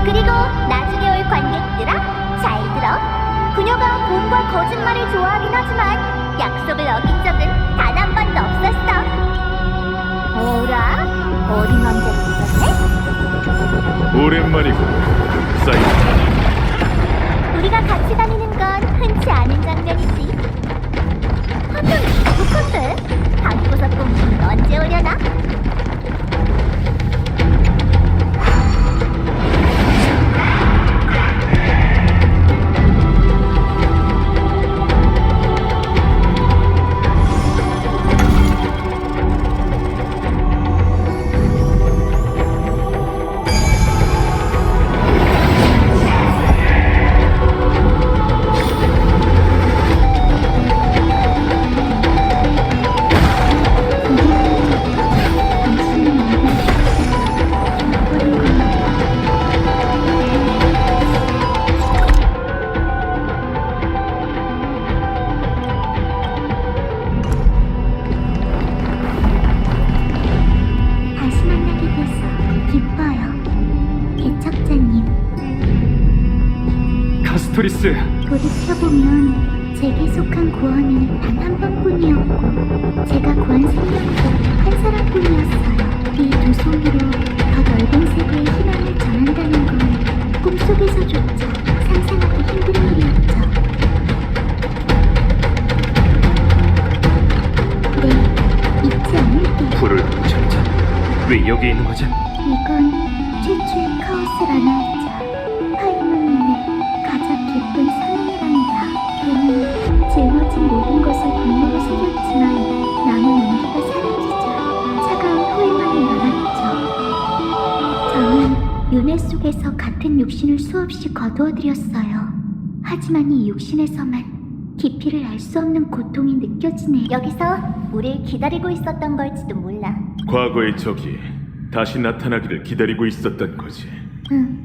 Speaker 5: 그리고 나중에 올 관객들아, 잘 들어. 그녀가 돈과 거짓말을 좋아하긴 하지만 약속을 어긴 적은 단 한 번도 없었어. 뭐라? 어린 왕자가 있었네?
Speaker 2: 오랜만이고, 사이프.
Speaker 5: 우리가 같이 다니는 건 흔치 않은 장면이지. 화면이 부족한데? 방구석 공주는 언제 오려나? 다시 만나게 돼서 기뻐요. 개척자님,
Speaker 2: 카스토리스.
Speaker 5: 돌이켜보면 제게 속한 구원은 단 한 번뿐이었고 제가 구한 생명도 한 사람뿐이었어요. 이 두 손으로 더 넓은 세계에 희망을 전한다는 건 꿈속에서조차 상상하기 힘든 일이었죠. 네, 잊지 않을게요.
Speaker 9: 불을 붙였자. 왜 여기 있는 거지?
Speaker 5: 이건 최초의 카오스 라나이자 파이몬님의 가장 기쁜 사명이랍니다. 걔는 짊어진 모든 것을 분노로 새겼지만 남은 온기가 사라지자 차가운 후회만이 남았죠. 저는 윤회 속에서 같은 육신을 수없이 거두어들였어요. 하지만 이 육신에서만 깊이를 알 수 없는 고통이 느껴지네. 여기서 우릴 기다리고 있었던 걸지도 몰라.
Speaker 2: 과거의 적이 다시 나타나기를 기다리고 있었던 거지.
Speaker 5: 응,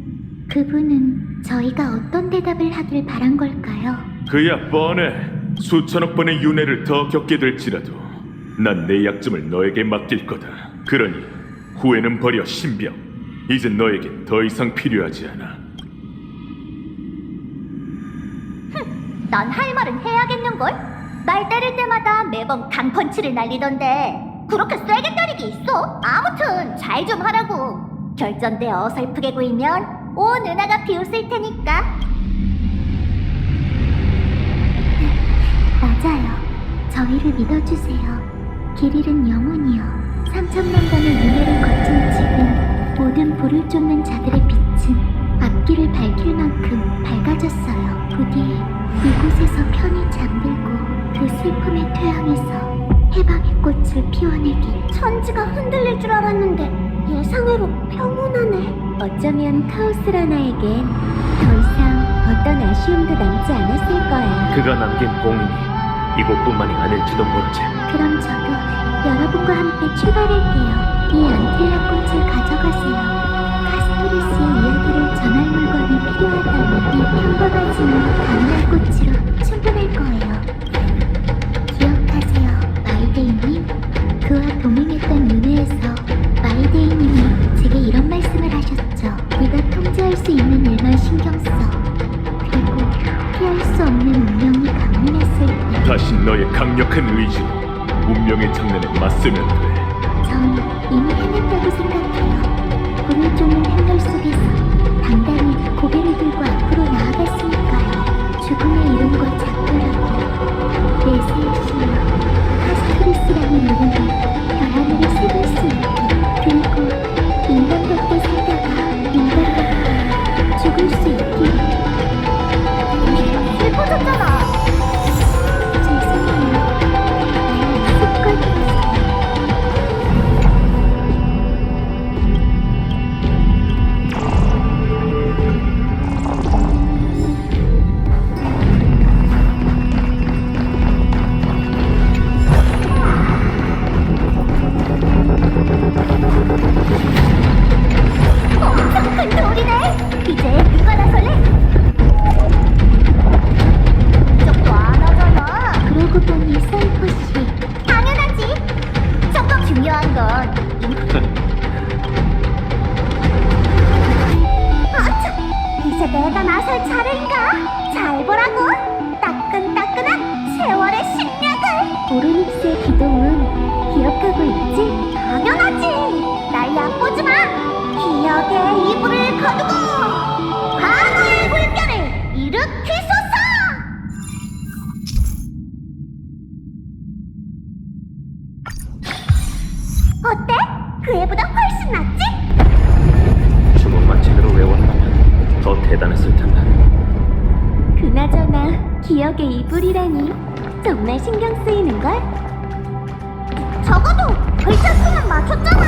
Speaker 5: 그분은 저희가 어떤 대답을 하길 바란 걸까요?
Speaker 2: 그야 뻔해. 수천억 번의 윤회를 더 겪게 될지라도 난 내 약점을 너에게 맡길 거다. 그러니 후회는 버려, 신병. 이제 너에겐 더 이상 필요하지 않아.
Speaker 5: 난 할 말은 해야겠는걸? 날 때릴 때마다 매번 강펀치를 날리던데 그렇게 세게 때리기 있어? 아무튼 잘 좀 하라고. 결전대 어설프게 구이면 온 은하가 비웃을 테니까. 맞아요. 저희를 믿어주세요. 길 잃은 영혼이요. 3천만 번의 윤회를 거친 지금 모든 불을 쫓는 자들의 빛은 앞길을 밝힐 만큼 밝아졌어요. 부디 이곳에서 편히 잠들고 그 슬픔의 퇴항에서 해방의 꽃을 피워내길. 천지가 흔들릴 줄 알았는데 예상외로 평온하네. 어쩌면 카오스라나에겐 더 이상 어떤 아쉬움도 남지 않았을 거야.
Speaker 9: 그가 남긴 봉인이 이곳뿐만이 아닐지도 모르지.
Speaker 5: 그럼 저도 여러분과 함께 출발할게요. 이 안텔라 꽃을 가져가세요. 카스토리스의 이야기를 전할 물건이 필요하다면 이 평범하지만 강한 꽃으로 충분할 거예요.
Speaker 2: 큰 의지로 운명의 장난에 맞서면 돼.
Speaker 5: 전 이미 해냈다고 생각해요. 불을 쫓는 행렬 속에서 당당히 고개를 들고 앞으로 나아갔으니까요. 죽음의 이름과 작별하고 내세우시며 카스트리스라는 이름으로 별하늘에 새길 수 있게, 그리고 인간답게 살다가 인간답게 죽을 수 있게. 슬퍼졌잖아. 죄송해요. 습관이었어요. 엄청 큰 돌이네. 이제 누가 나설래? 저거 안 하잖아. 그러고 보니 사이퍼씨. 당연하지. 저거 중요한 건 이제 내가 나설 차례인가? 잘 보라고. 따끈따끈한 세월의 심력을. 오르닉스의 기동은 기억하고 있지? 당연하지. 날 얕보지 마. 기억의 이불을 거두고 과거의 물결을 일으키소서. 어때? 그 애보다 훨씬 낫지?
Speaker 9: 주문만 제대로 외웠다면 더 대단했을 텐데.
Speaker 5: 그나저나 기억의 이불이라니 정말 신경 쓰이는걸? 적어도 글자 수는 맞췄잖아.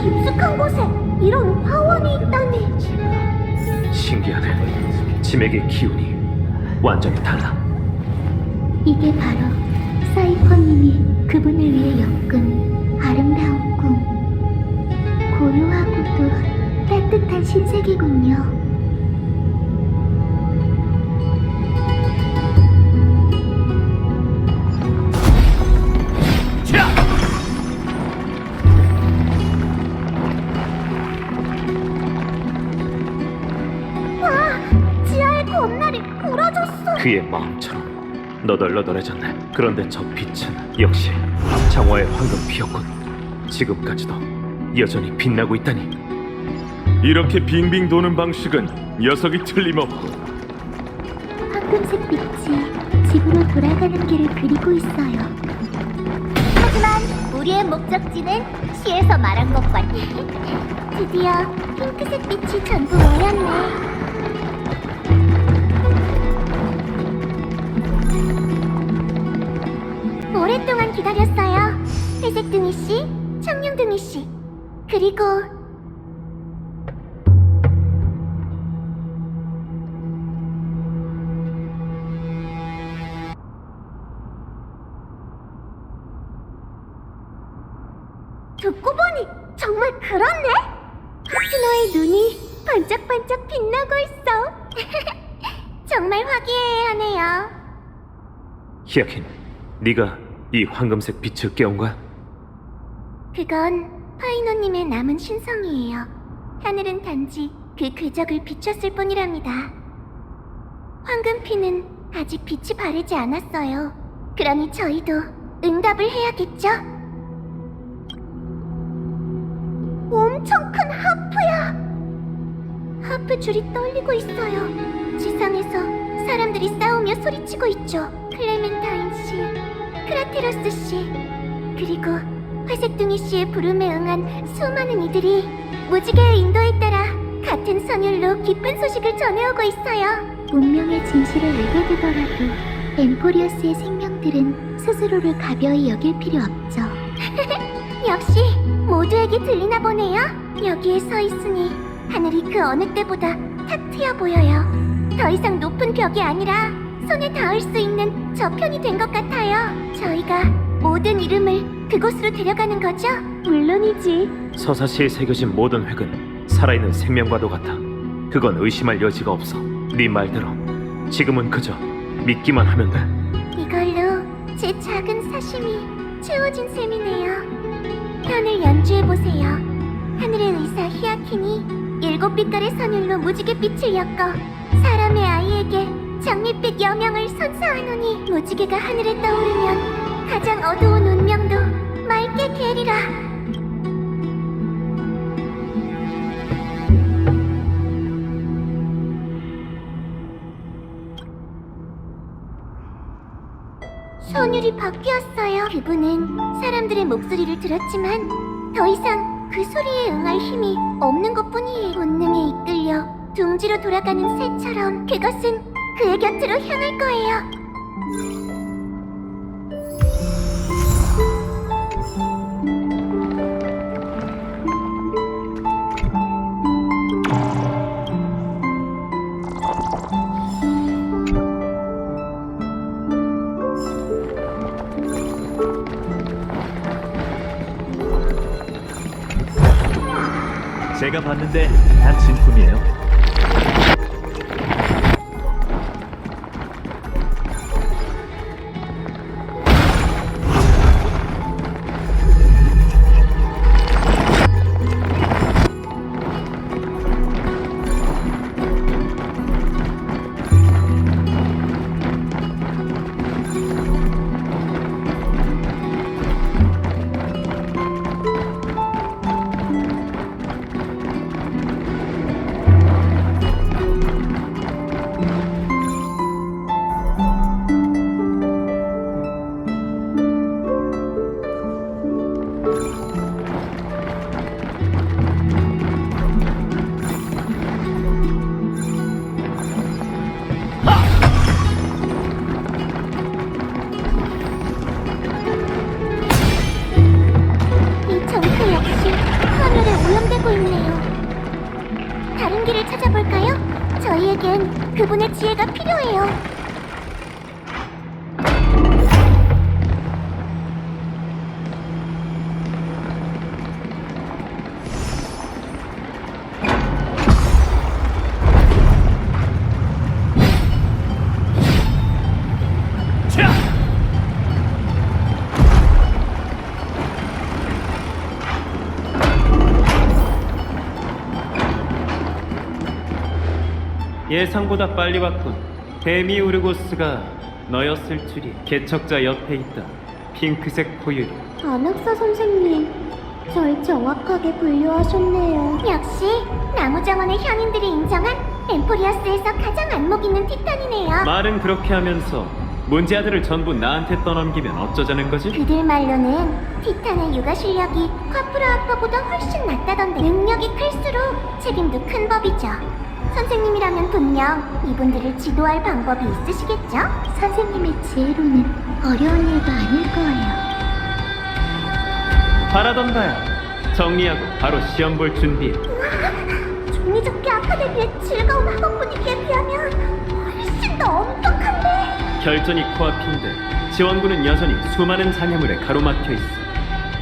Speaker 5: 깊숙한 곳에 이런 화원이 있다니.
Speaker 9: 신기하네. 짐에게 기운이 완전히 달라.
Speaker 5: 이게 바로 사이퍼님이 그분을 위해 엮은 아름다운 꿈. 고요하고도 따뜻한 신세계군요. 겁날이 부러졌어.
Speaker 9: 그의 마음처럼 너덜너덜해졌네. 그런데 저 빛은 역시 장화의 황금피였군. 지금까지도 여전히 빛나고 있다니.
Speaker 2: 이렇게 빙빙 도는 방식은 녀석이 틀림없고.
Speaker 5: 황금색 빛이 집으로 돌아가는 길을 그리고 있어요. 하지만 우리의 목적지는 시에서 말한 것과 드디어 핑크색 빛이 전부 모였네. 오랫동안 기다렸어요. 회색둥이 씨, 청룡둥이 씨, 그리고 듣고 보니 정말 그렇네. 파트너의 눈이 반짝반짝 빛나고 있어. 정말 화기애애하네요.
Speaker 9: 히아킨, 네가 이 황금색 빛을 깨운 거야?
Speaker 5: 그건 파이노님의 남은 신성이에요. 하늘은 단지 그 궤적을 비췄을 뿐이랍니다. 황금피는 아직 빛이 바르지 않았어요. 그러니 저희도 응답을 해야겠죠? 엄청 큰 하프야! 하프 줄이 떨리고 있어요. 지상에서 사람들이 싸우며 소리치고 있죠. 클레멘타인 씨, 크라테로스 씨, 그리고 회색둥이 씨의 부름에 응한 수많은 이들이 무지개의 인도에 따라 같은 선율로 기쁜 소식을 전해오고 있어요. 운명의 진실을 알게 되더라도 엠포리어스의 생명들은 스스로를 가벼이 여길 필요 없죠. 역시 모두에게 들리나 보네요. 여기에 서 있으니 하늘이 그 어느 때보다 탁 트여 보여요. 더 이상 높은 벽이 아니라 손에 닿을 수 있는 저편이 된 것 같아요. 저희가 모든 이름을 그곳으로 데려가는 거죠?
Speaker 1: 물론이지.
Speaker 9: 서사시에 새겨진 모든 획은 살아있는 생명과도 같아. 그건 의심할 여지가 없어. 네 말대로 지금은 그저 믿기만 하면 돼.
Speaker 5: 이걸로 제 작은 사심이 채워진 셈이네요. 편을 연주해보세요. 하늘의 의사 히아킨이 7빛깔의 선율로 무지갯빛을 엮어 사람의 아이에게 장밋빛 여명을 선사하노니 무지개가 하늘에 떠오르면 가장 어두운 운명도 맑게 개리라. 선율이 바뀌었어요. 그분은 사람들의 목소리를 들었지만 더 이상 그 소리에 응할 힘이 없는 것뿐이에요. 본능에 이끌려 둥지로 돌아가는 새처럼 그것은 그의 곁으로 향할 거예요.
Speaker 10: 제가 봤는데 다 진품이에요. 이 정크 역시 하늘에 오염되고 있네요. 다른 길을 찾아볼까요? 저희에겐 그분의 지혜가 필요해요.
Speaker 9: 예상보다 빨리 왔군. 데미우르고스가 너였을 줄이. 개척자 옆에 있다. 핑크색 포유류.
Speaker 5: 안학사 선생님, 절 정확하게 분류하셨네요. 역시 나무정원의 현인들이 인정한 엠포리어스에서 가장 안목 있는 티탄이네요.
Speaker 9: 말은 그렇게 하면서 문제아들을 전부 나한테 떠넘기면 어쩌자는 거지?
Speaker 5: 그들 말로는 티탄의 육아 실력이 쿼프라 아빠보다 훨씬 낫다던데 능력이 클수록 책임도 큰 법이죠. 선생님이라면 분명 이분들을 지도할 방법이 있으시겠죠? 선생님의 지혜로는 어려운 일도 아닐 거예요.
Speaker 9: 바라던 바야. 정리하고 바로 시험 볼 준비해.
Speaker 5: 종이접기 아카데미의 즐거운 학업 분위기에 비하면 훨씬 더 엄격한데.
Speaker 9: 결전이 코앞인데 지원군은 여전히 수많은 장애물에 가로막혀 있어.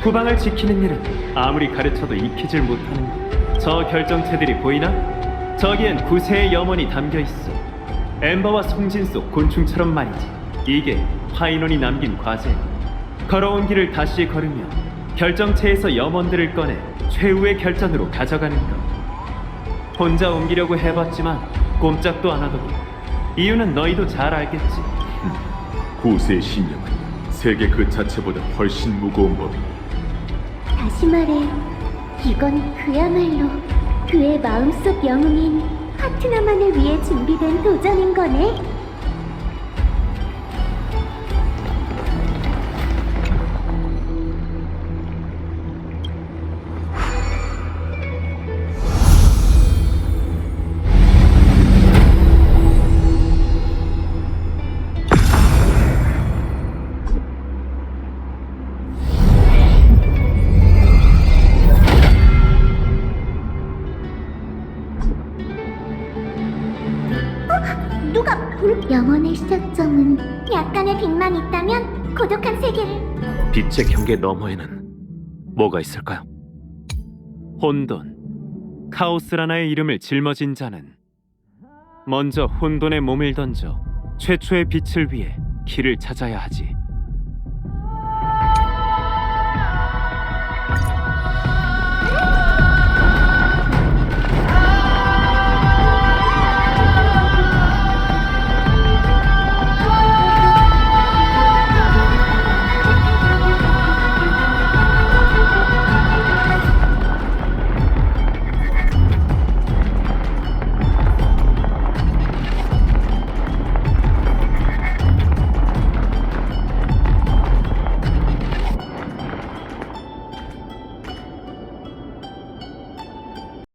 Speaker 9: 후방을 지키는 일은 아무리 가르쳐도 익히질 못하는 것. 저 결정체들이 보이나? 저기엔 구세의 염원이 담겨 있어. 엠버와 송진 속 곤충처럼 말이지. 이게 파이논이 남긴 과제. 걸어온 길을 다시 걸으며 결정체에서 염원들을 꺼내 최후의 결전으로 가져가는 것. 혼자 옮기려고 해봤지만 꼼짝도 안 하더군. 이유는 너희도 잘 알겠지.
Speaker 2: 구세의 신념은 세계 그 자체보다 훨씬 무거운 법이니
Speaker 5: 다시 말해, 이건 그야말로 그의 마음속 영웅인 파트너만을 위해 준비된 도전인 거네.
Speaker 10: 약간의 빛만 있다면 고독한 세계를.
Speaker 9: 빛의 경계 너머에는 뭐가 있을까요? 혼돈, 카오스라나의 이름을 짊어진 자는 먼저 혼돈에 몸을 던져 최초의 빛을 위해 길을 찾아야 하지.